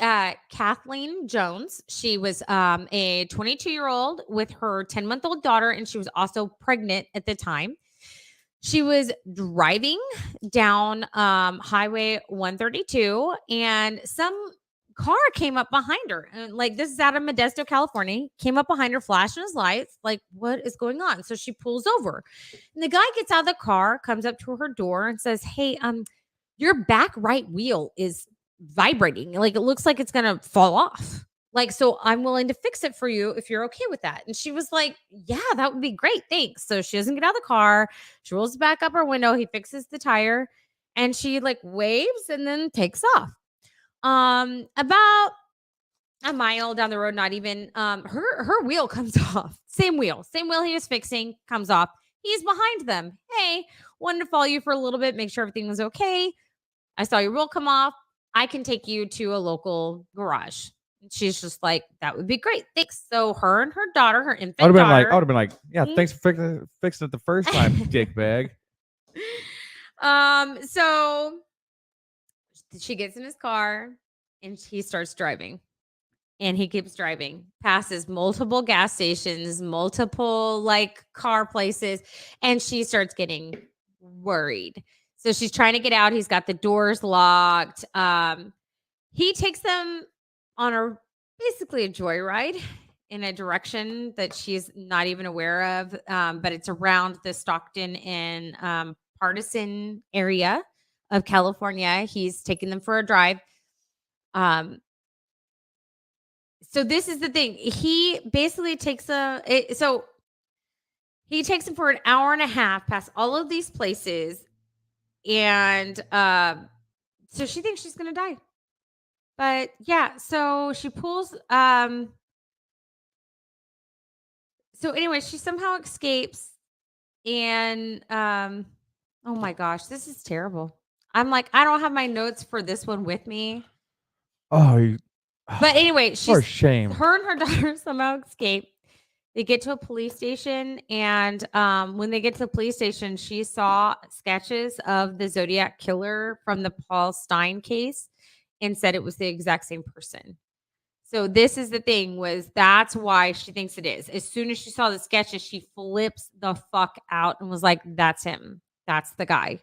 Kathleen Jones. She was a 22-year-old with her 10-month-old daughter, and she was also pregnant at the time. She was driving down Highway 132, and some car came up behind her. And like, this is out of Modesto, California. Came up behind her, flashing his lights. Like, what is going on? So she pulls over, and the guy gets out of the car, comes up to her door, and says, "Hey, your back right wheel is vibrating. Like, it looks like it's gonna fall off. Like, so I'm willing to fix it for you if you're okay with that." And she was like, "Yeah, that would be great. Thanks." So she doesn't get out of the car. She rolls back up her window. He fixes the tire, and she like waves and then takes off. About a mile down the road, not even, her wheel comes off. Same wheel he was fixing comes off. He's behind them. "Hey, wanted to follow you for a little bit, make sure everything was okay. I saw your wheel come off. I can take you to a local garage." And she's just like, "That would be great. Thanks." So her and her daughter, her infant daughter.
I would have been like, "Yeah, thanks for fixing it the first time, dick bag."
So she gets in his car and he starts driving. And he keeps driving, passes multiple gas stations, multiple like car places, and she starts getting worried. So she's trying to get out. He's got the doors locked. He takes them on a basically a joyride in a direction that she's not even aware of. But it's around the Stockton and Partisan area of California. He's taking them for a drive. So this is the thing. He basically takes he takes him for an hour and a half past all of these places, and so she thinks she's gonna die. But yeah, so she pulls. So anyway, she somehow escapes, and oh my gosh, this is terrible. I'm like, I don't have my notes for this one with me.
Oh,
But anyway,
for shame.
her and her daughter somehow escape. They get to a police station, and when they get to the police station, she saw sketches of the Zodiac Killer from the Paul Stein case and said it was the exact same person. So this is the thing that's why she thinks it is. As soon as she saw the sketches, she flips the fuck out and was like, that's him. That's the guy.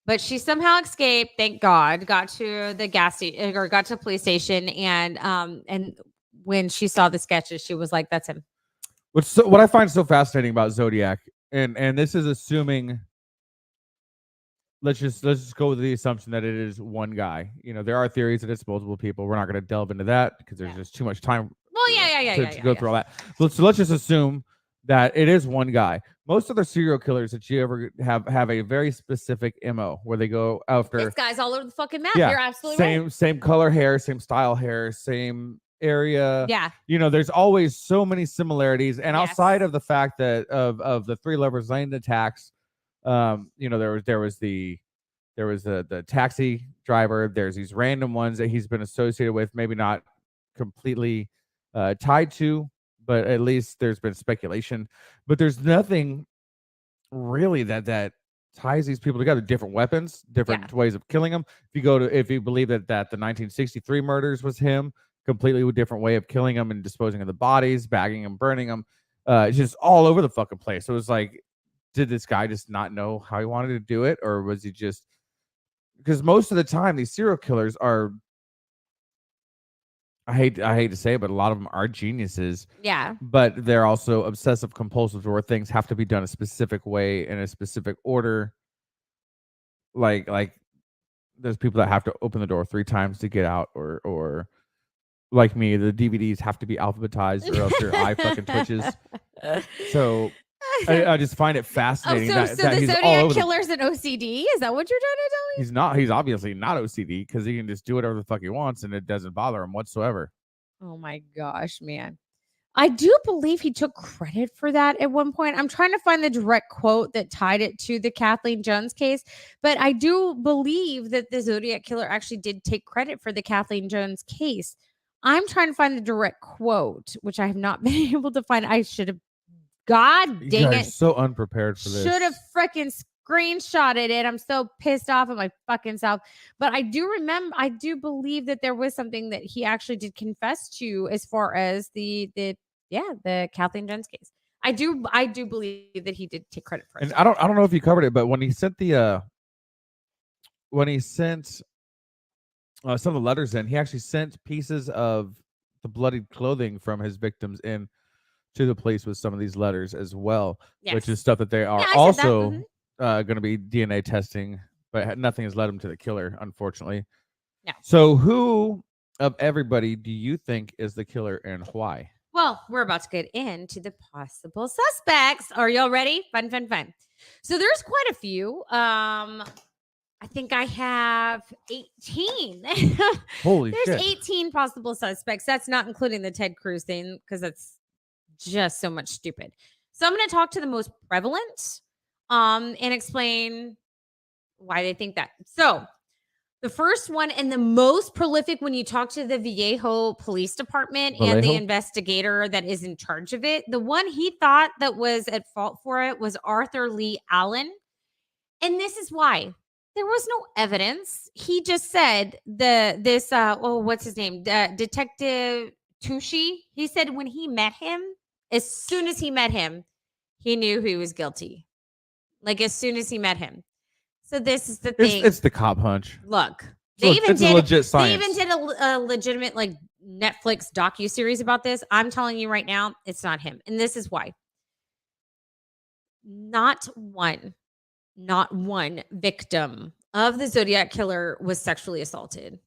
But she somehow escaped, thank God, got to the gas station or got to the police station. And when she saw the sketches, she was like, that's him.
What I find so fascinating about Zodiac, and this is assuming, let's just go with the assumption that it is one guy. You know, there are theories that it's multiple people. We're not going to delve into that because there's just too much time.
Well, yeah,
to go through all that. So let's just assume that it is one guy. Most other serial killers that you ever have a very specific MO where they go after.
This guy's all over the fucking map.
Yeah,
you're absolutely right.
Same color hair, same style hair, same area.
Yeah.
You know, there's always so many similarities. And
Yes.
outside of the fact that of the Three Lovers Lane attacks, you know, there was the taxi driver. There's these random ones that he's been associated with, maybe not completely tied to, but at least there's been speculation. But there's nothing really that ties these people together. Different weapons, different ways of killing them. If you believe that the 1963 murders was him, completely different way of killing them and disposing of the bodies, bagging them, burning them. It's just all over the fucking place. So it was like, did this guy just not know how he wanted to do it, or was he just? Because most of the time, these serial killers are. I hate to say it, but a lot of them are geniuses.
Yeah.
But they're also obsessive compulsive, where things have to be done a specific way in a specific order. Like there's people that have to open the door 3 times to get out, or like me, the DVDs have to be alphabetized, or else your eye fucking twitches. So I just find it fascinating.
So
that
the
he's all
Zodiac
over
Killer's an OCD? Is that what you're trying to tell me?
He's not. He's obviously not OCD because he can just do whatever the fuck he wants and it doesn't bother him whatsoever.
Oh my gosh, man. I do believe he took credit for that at one point. I'm trying to find the direct quote that tied it to the Kathleen Jones case, but I do believe that the Zodiac Killer actually did take credit for the Kathleen Jones case. I'm trying to find the direct quote, which I have not been able to find. I should have. God dang it.
So unprepared for this.
Should have freaking screenshotted it. I'm so pissed off at my fucking self. But I do believe that there was something that he actually did confess to as far as the Kathleen Jones case. I do believe that he did take credit for it.
And I don't know if you covered it, but when he sent some of the letters in, he actually sent pieces of the bloodied clothing from his victims in to the police with some of these letters as well, which is stuff that they are also going to be DNA testing, but nothing has led them to the killer, unfortunately.
No.
So who of everybody do you think is the killer and why?
Well, we're about to get into the possible suspects. Are y'all ready? Fun. So there's quite a few. I think I have 18.
Holy
There's
shit.
18 possible suspects. That's not including the Ted Cruz thing because that's just so much stupid. So I'm going to talk to the most prevalent and explain why they think that. So the first one and the most prolific when you talk to the Vallejo Police Department and the investigator that is in charge of it, the one he thought that was at fault for it was Arthur Lee Allen. And this is why. There was no evidence. He just said what's his name? Detective Tushi. He said when he met him, as soon as he met him, he knew he was guilty. Like as soon as he met him. So this is the thing.
It's the cop hunch.
Look,
It's a legit science.
They even did a legitimate like Netflix docuseries about this. I'm telling you right now, it's not him. And this is why. Not one victim of the Zodiac Killer was sexually assaulted.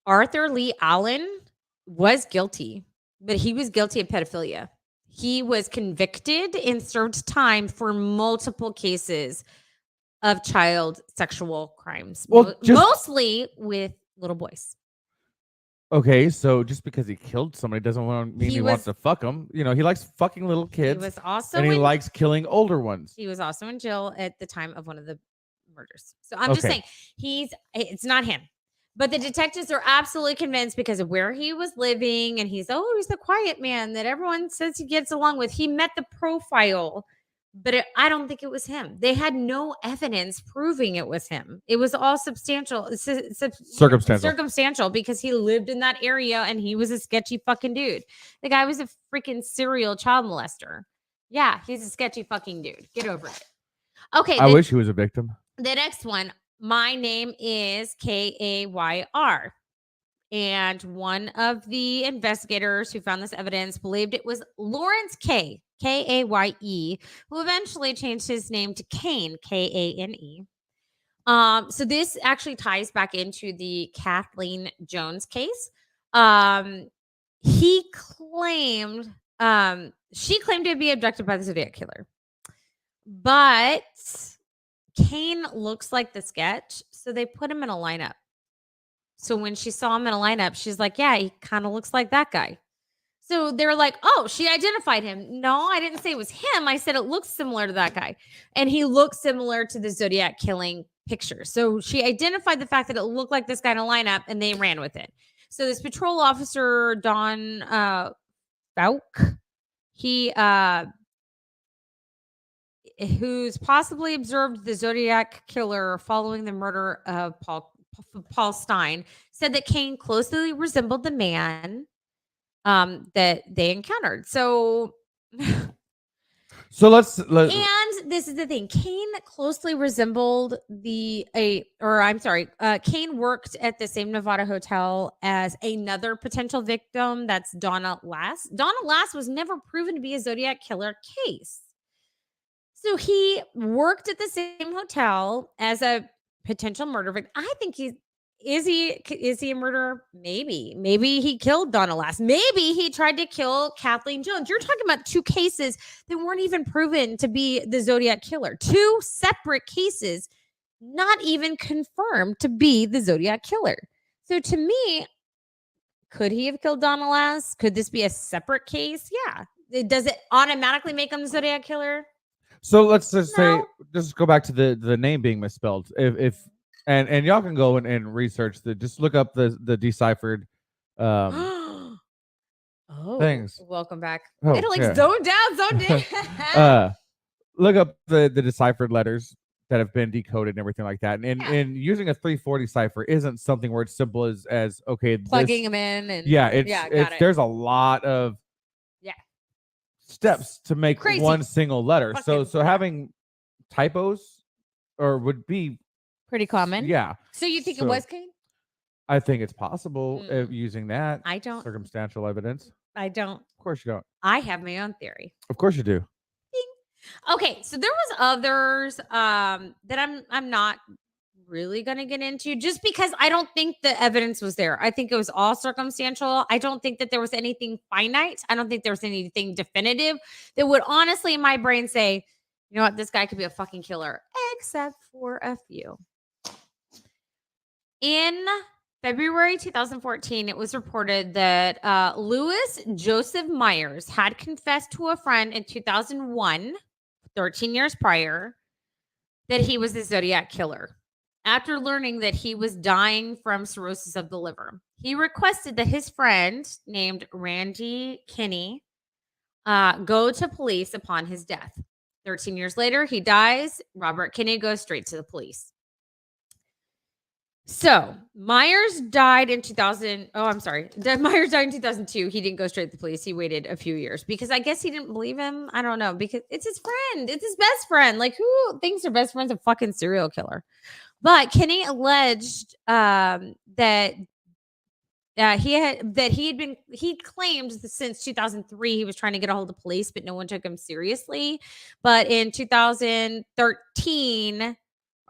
Arthur Lee Allen was guilty, but he was guilty of pedophilia. He was convicted and served time for multiple cases of child sexual crimes, mostly with little boys.
Okay, so just because he killed somebody doesn't mean he wants to fuck them. You know, he likes fucking little kids.
He was also
and he likes killing older ones.
He was also in jail at the time of one of the murders. So I'm just saying it's not him. But the detectives are absolutely convinced because of where he was living, and he's the quiet man that everyone says he gets along with. He met the profile, but I don't think it was him. They had no evidence proving it was him. It was all circumstantial because he lived in that area and he was a sketchy fucking dude. The guy was a freaking serial child molester. Yeah, he's a sketchy fucking dude. Get over it. Okay.
I wish he was a victim.
The next one, my name is Kayr. And one of the investigators who found this evidence believed it was Lawrence Kaye, Kaye, who eventually changed his name to Kane, Kane. So this actually ties back into the Kathleen Jones case. She claimed to be abducted by the Zodiac Killer, but Kane looks like the sketch, so they put him in a lineup. So when she saw him in a lineup, she's like, yeah, he kind of looks like that guy. So they're like, oh, she identified him. No, I didn't say it was him. I said it looks similar to that guy. And he looks similar to the Zodiac killing picture. So she identified the fact that it looked like this guy in a lineup, and they ran with it. So this patrol officer, Don Faulk, who's possibly observed the Zodiac Killer following the murder of Paul Stein, said that Kane closely resembled the man that they encountered. So
let's
and this is the thing. Kane closely resembled Kane worked at the same Nevada hotel as another potential victim. That's Donna Lass. Donna Lass was never proven to be a Zodiac Killer case. So he worked at the same hotel as a potential murder victim. I think is he a murderer? Maybe he killed Donna Lass. Maybe he tried to kill Kathleen Jones. You're talking about two cases that weren't even proven to be the Zodiac Killer. Two separate cases, not even confirmed to be the Zodiac Killer. So to me, could he have killed Donna Lass? Could this be a separate case? Yeah. Does it automatically make him the Zodiac Killer?
So let's just just go back to the name being misspelled. And y'all can go and research just look up the deciphered things.
Welcome back.
Oh,
It zoned down.
Look up the deciphered letters that have been decoded and everything like that. And using a 340 cipher isn't something where it's simple as okay,
plugging them in and
there's a lot of steps to make one single letter. So having typos would be
pretty common.
Yeah.
So you think it was Kane?
I think it's possible using that.
I don't.
Circumstantial evidence.
I don't.
Of course you don't.
I have my own theory.
Of course you do.
Ding. Okay, so there was others that I'm not really going to get into just because I don't think the evidence was there. I think it was all circumstantial. I don't think that there was anything finite. I don't think there was anything definitive that would honestly in my brain say, you know what, this guy could be a fucking killer, except for a few. In February 2014, it was reported that Louis Joseph Myers had confessed to a friend in 2001, 13 years prior, that he was the Zodiac Killer. After learning that he was dying from cirrhosis of the liver, he requested that his friend named Randy Kinney go to police upon his death. 13 years later, he dies. Robert Kennedy goes straight to the police. So Myers died in 2000. Oh, I'm sorry. Myers died in 2002. He didn't go straight to the police. He waited a few years because I guess he didn't believe him. I don't know, because it's his friend. It's his best friend. Like, who thinks their best friend's a fucking serial killer? But Kenny alleged that he claimed that since 2003 he was trying to get a hold of the police, but no one took him seriously. But in 2013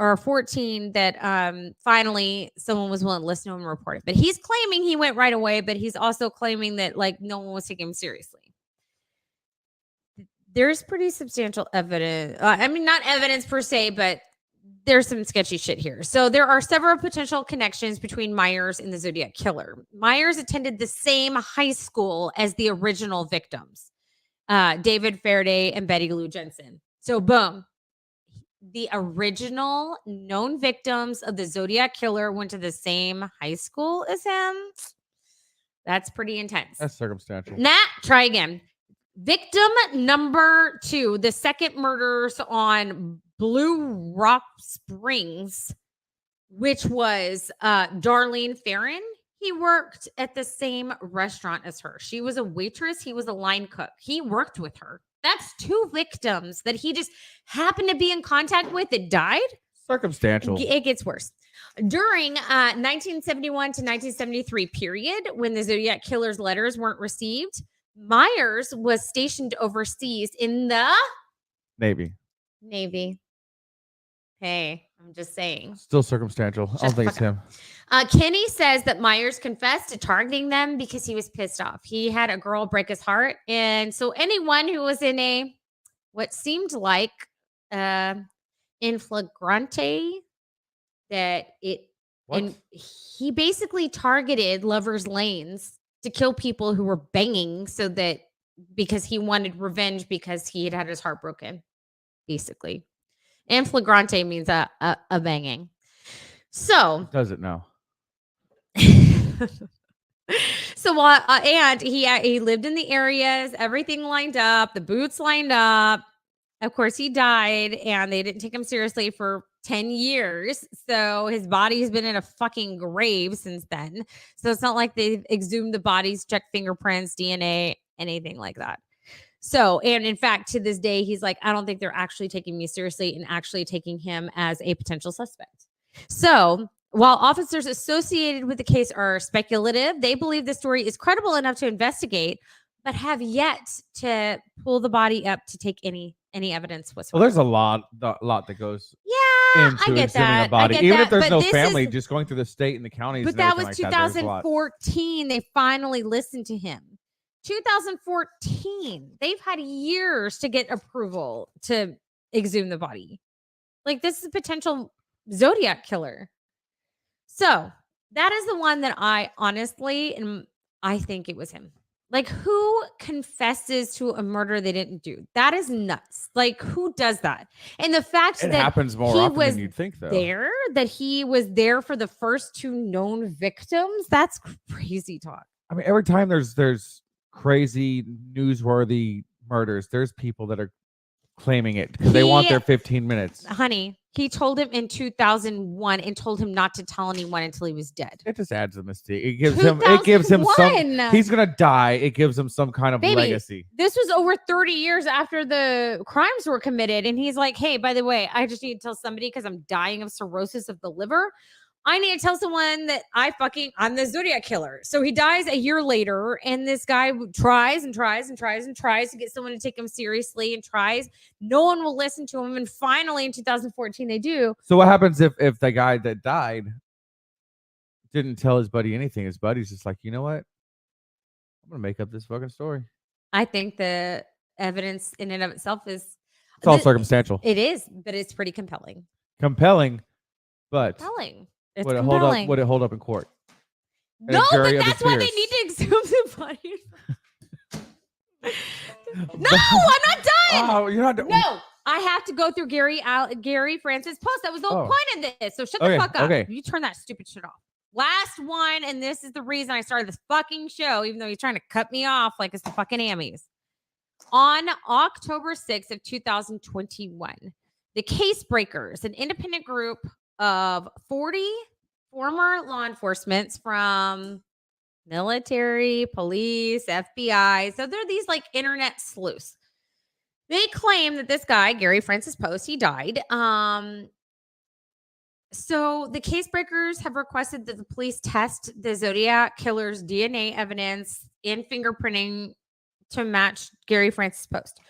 or 14, that finally someone was willing to listen to him and report it. But he's claiming he went right away, but he's also claiming that like no one was taking him seriously. There's pretty substantial evidence. I mean, not evidence per se, but there's some sketchy shit here. So there are several potential connections between Myers and the Zodiac Killer. Myers attended the same high school as the original victims, David Faraday and Betty Lou Jensen. So boom, the original known victims of the Zodiac Killer went to the same high school as him. That's pretty intense.
That's circumstantial.
Try again. Victim number 2, the second murders on Blue Rock Springs, which was Darlene Farron. He worked at the same restaurant as her. She was a waitress. He was a line cook. He worked with her. That's 2 victims that he just happened to be in contact with that died.
Circumstantial.
It gets worse. During 1971 to 1973 period, when the Zodiac Killer's letters weren't received, Myers was stationed overseas in the
Navy.
Hey, I'm just saying.
Still circumstantial. I don't think it's him.
Kenny says that Myers confessed to targeting them because he was pissed off. He had a girl break his heart. And so anyone who was in what seemed like in flagrante, and he basically targeted lovers' lanes to kill people who were banging because he wanted revenge because he had his heart broken, basically. And flagrante means a banging. So
does it now?
So and he lived in the areas, everything lined up, the boots lined up. Of course, he died, and they didn't take him seriously for 10 years. So his body has been in a fucking grave since then. So it's not like they've exhumed the bodies, checked fingerprints, DNA, anything like that. So, and in fact, to this day, he's like, I don't think they're actually taking me seriously and actually taking him as a potential suspect. So while officers associated with the case are speculative, they believe the story is credible enough to investigate, but have yet to pull the body up to take any evidence whatsoever.
Well, there's a lot that goes
into
I get
that.
A body. Even if there's no family,
is,
just going through the state and the counties.
But that was 2014. They finally listened to him. 2014. They've had years to get approval to exhume the body. Like, this is a potential Zodiac Killer. So that is the one that I honestly, and I think it was him. Like, who confesses to a murder they didn't do? That is nuts. Like, who does that? And the fact that
happens more often than you'd think, though.
That he was there for the first 2 known victims, that's crazy talk.
I mean, every time there's crazy, newsworthy murders, there's people that are claiming it because they want their 15 minutes.
Honey, he told him in 2001 and told him not to tell anyone until he was dead.
It just adds a mystique. It gives him some. He's gonna die. It gives him some kind of legacy.
This was over 30 years after the crimes were committed, and he's like, "Hey, by the way, I just need to tell somebody because I'm dying of cirrhosis of the liver. I need to tell someone that I'm the Zodiac Killer." So he dies a year later, and this guy tries and tries and tries and tries to get someone to take him seriously and tries. No one will listen to him. And finally, in 2014, they do.
So what happens if the guy that died didn't tell his buddy anything? His buddy's just like, you know what? I'm going to make up this fucking story.
I think the evidence in and of itself is...
It's all circumstantial.
It is, but it's pretty compelling.
Compelling, but...
Compelling.
Would it hold up in court?
No, but that's why they need to exhume the body. No, I'm not done.
Oh, you're not done.
No, I have to go through Gary Francis' post. That was the whole point of this. So shut the fuck up.
Okay.
You turn that stupid shit off. Last one, and this is the reason I started this fucking show, even though he's trying to cut me off like it's the fucking Emmys. On October 6th of 2021, the Case Breakers, an independent group of 40 former law enforcement from military, police, FBI. So they're these like internet sleuths. They claim that this guy, Gary Francis Post, he died. So the Case Breakers have requested that the police test the Zodiac Killer's DNA evidence and fingerprinting to match Gary Francis Post.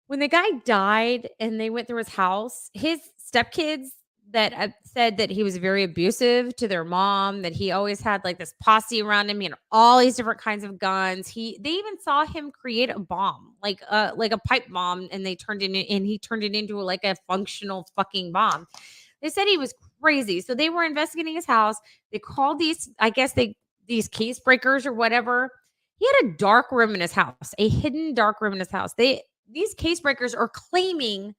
When the guy died and they went through his house, his stepkids that said that he was very abusive to their mom, that he always had like this posse around him, all these different kinds of guns. They even saw him create a bomb, like a pipe bomb, and he turned it into like a functional fucking bomb. They said he was crazy. So they were investigating his house. They called these Case Breakers or whatever. He had a dark room in his house, a hidden dark room in his house. These Case Breakers are claiming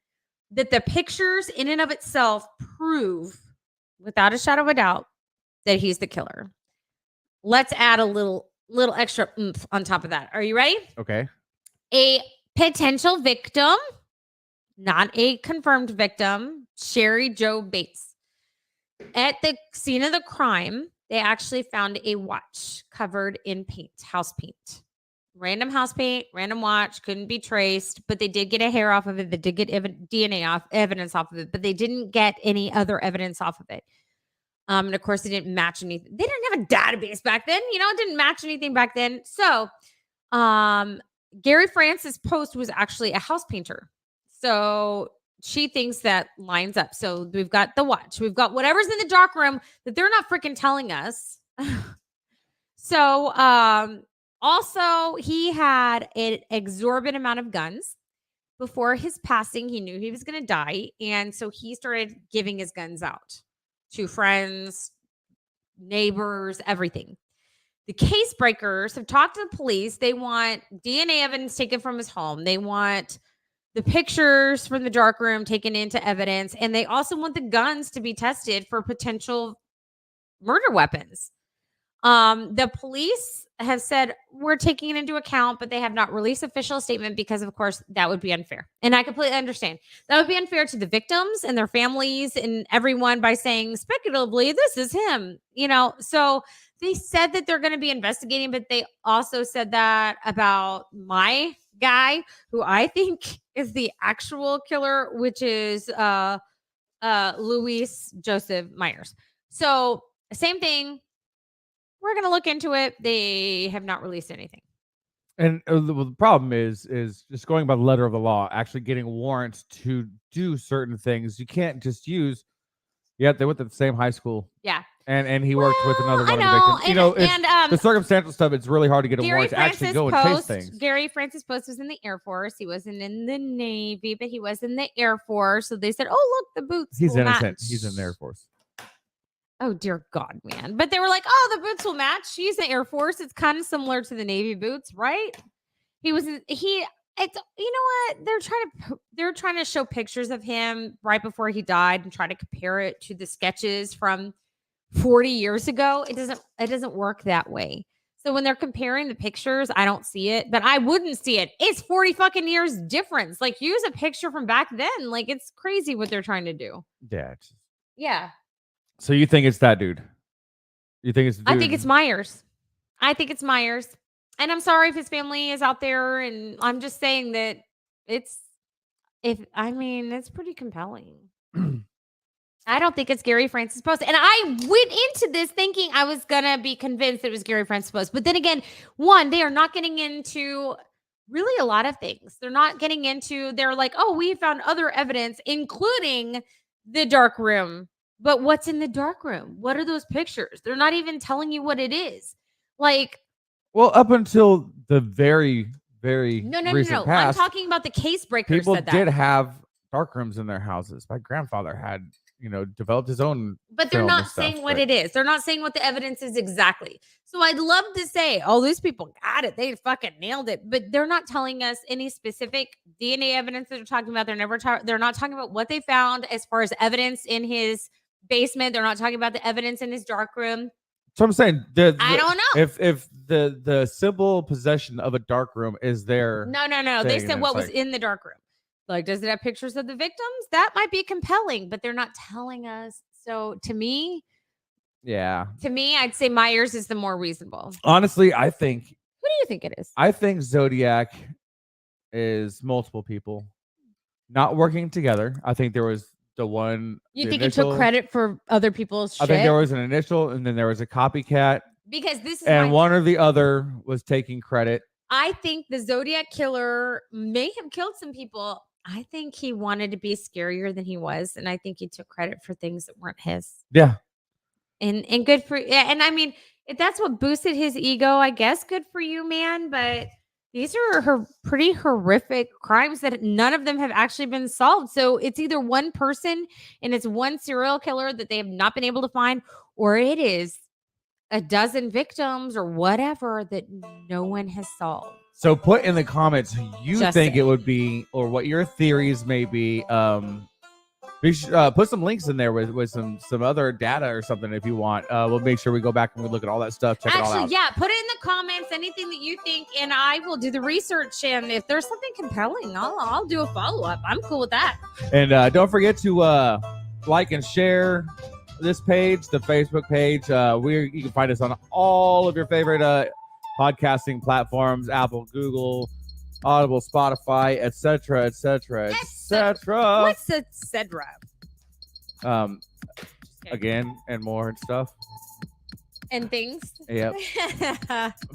that the pictures in and of itself prove, without a shadow of a doubt, that he's the killer. Let's add a little extra oomph on top of that. Are you ready?
Okay.
A potential victim, not a confirmed victim, Sherry Jo Bates. At the scene of the crime, they actually found a watch covered in paint, house paint. Random house paint, random watch, couldn't be traced, but they did get a hair off of it. They did get DNA evidence off of it, but they didn't get any other evidence off of it. And of course, they didn't match anything. They didn't have a database back then. It didn't match anything back then. So Gary Francis Post was actually a house painter. So she thinks that lines up. So we've got the watch. We've got whatever's in the dark room that they're not freaking telling us. So also, he had an exorbitant amount of guns. Before his passing, he knew he was going to die. And so he started giving his guns out to friends, neighbors, everything. The Case Breakers have talked to the police. They want DNA evidence taken from his home. They want the pictures from the dark room taken into evidence. And they also want the guns to be tested for potential murder weapons. The police have said we're taking it into account, but they have not released official statement because, of course, that would be unfair. And I completely understand. That would be unfair to the victims and their families and everyone by saying speculatively, this is him, So they said that they're going to be investigating, but they also said that about my guy, who I think is the actual killer, which is Luis Joseph Myers. So same thing. We're going to look into it. They have not released anything.
And the problem is just going by the letter of the law, actually getting warrants to do certain things. You can't just use. Yeah, they went to the same high school.
Yeah.
And he worked with another one of the victims. The circumstantial stuff, it's really hard to get a warrant to actually go and chase things.
Gary Francis Post was in the Air Force. He wasn't in the Navy, but he was in the Air Force. So they said, oh, look, the boots.
He's innocent. He's in the Air Force.
Oh, dear God, man. But they were like, oh, the boots will match. He's in the Air Force. It's kind of similar to the Navy boots, right? It's, you know what? They're trying to show pictures of him right before he died and try to compare it to the sketches from 40 years ago. It doesn't work that way. So when they're comparing the pictures, I don't see it, but I wouldn't see it. It's 40 fucking years difference. Like, use a picture from back then. Like, it's crazy what they're trying to do.
Yeah.
Yeah.
So you think it's that dude? You think it's the dude?
I think it's Myers. And I'm sorry if his family is out there, and I'm just saying that it's pretty compelling. I don't think it's Gary Francis Post. And I went into this thinking I was going to be convinced it was Gary Francis Post. But then again, they are not getting into really a lot of things. They're like, oh, we found other evidence, including the dark room. But what's in the dark room? What are those pictures? They're not even telling you what it is. Like,
well, up until the very, very recent past,
I'm talking about the Case Breakers.
People did have dark rooms in their houses. My grandfather had, developed his own.
But they're not saying what it is. They're not saying what the evidence is exactly. So I'd love to say, oh, these people got it. They fucking nailed it. But they're not telling us any specific DNA evidence that they're talking about. They're not talking about what they found as far as evidence in his basement. They're not talking about the evidence in his dark room.
So I'm saying
I don't know.
if the simple possession of a dark room is there.
No. They said what was in the dark room. Like, does it have pictures of the victims? That might be compelling, but they're not telling us. So to me, I'd say Myers is the more reasonable.
Honestly, I think.
Who do you think it is?
I think Zodiac is multiple people not working together. I think there was the one.
You think he took credit for other people's shit?
I think there was an initial, and then there was a copycat.
Because this is
one or the other was taking credit.
I think the Zodiac Killer may have killed some people. I think he wanted to be scarier than he was, and I think he took credit for things that weren't his.
Yeah.
And good for, and I mean, if that's what boosted his ego, I guess good for you, man. But these are pretty horrific crimes that none of them have actually been solved. So it's either one person and it's one serial killer that they have not been able to find, or it is a dozen victims or whatever that no one has solved.
So put in the comments who you think it would be, or what your theories may be. We should put some links in there with some other data or something if you want. We'll make sure we go back and we look at all that stuff. Check it all out.
Yeah, put it in the comments, anything that you think, and I will do the research. And if there's something compelling, I'll do a follow up. I'm cool with that.
And don't forget to like and share this page, the Facebook page. You can find us on all of your favorite podcasting platforms: Apple, Google, Audible, Spotify, etc., etc., etc.
What's etc.?
Again, and more and stuff.
And things.
Yep.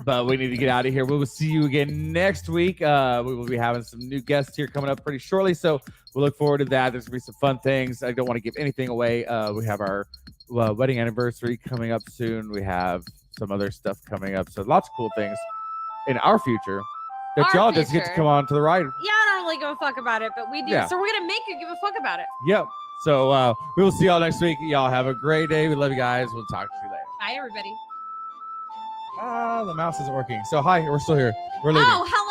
But we need to get out of here. We will see you again next week. We will be having some new guests here coming up pretty shortly, so we'll look forward to that. There's going to be some fun things. I don't want to give anything away. We have our wedding anniversary coming up soon. We have some other stuff coming up. So lots of cool things in our future that y'all just get to come on to the ride.
Yeah, I don't really give a fuck about it, but we do. Yeah. So we're going to make you give a fuck about it.
Yep. So we will see y'all next week. Y'all have a great day. We love you guys. We'll talk to you later.
Bye, everybody.
The mouse isn't working. So hi, we're still here. We're leaving.
Oh, hello.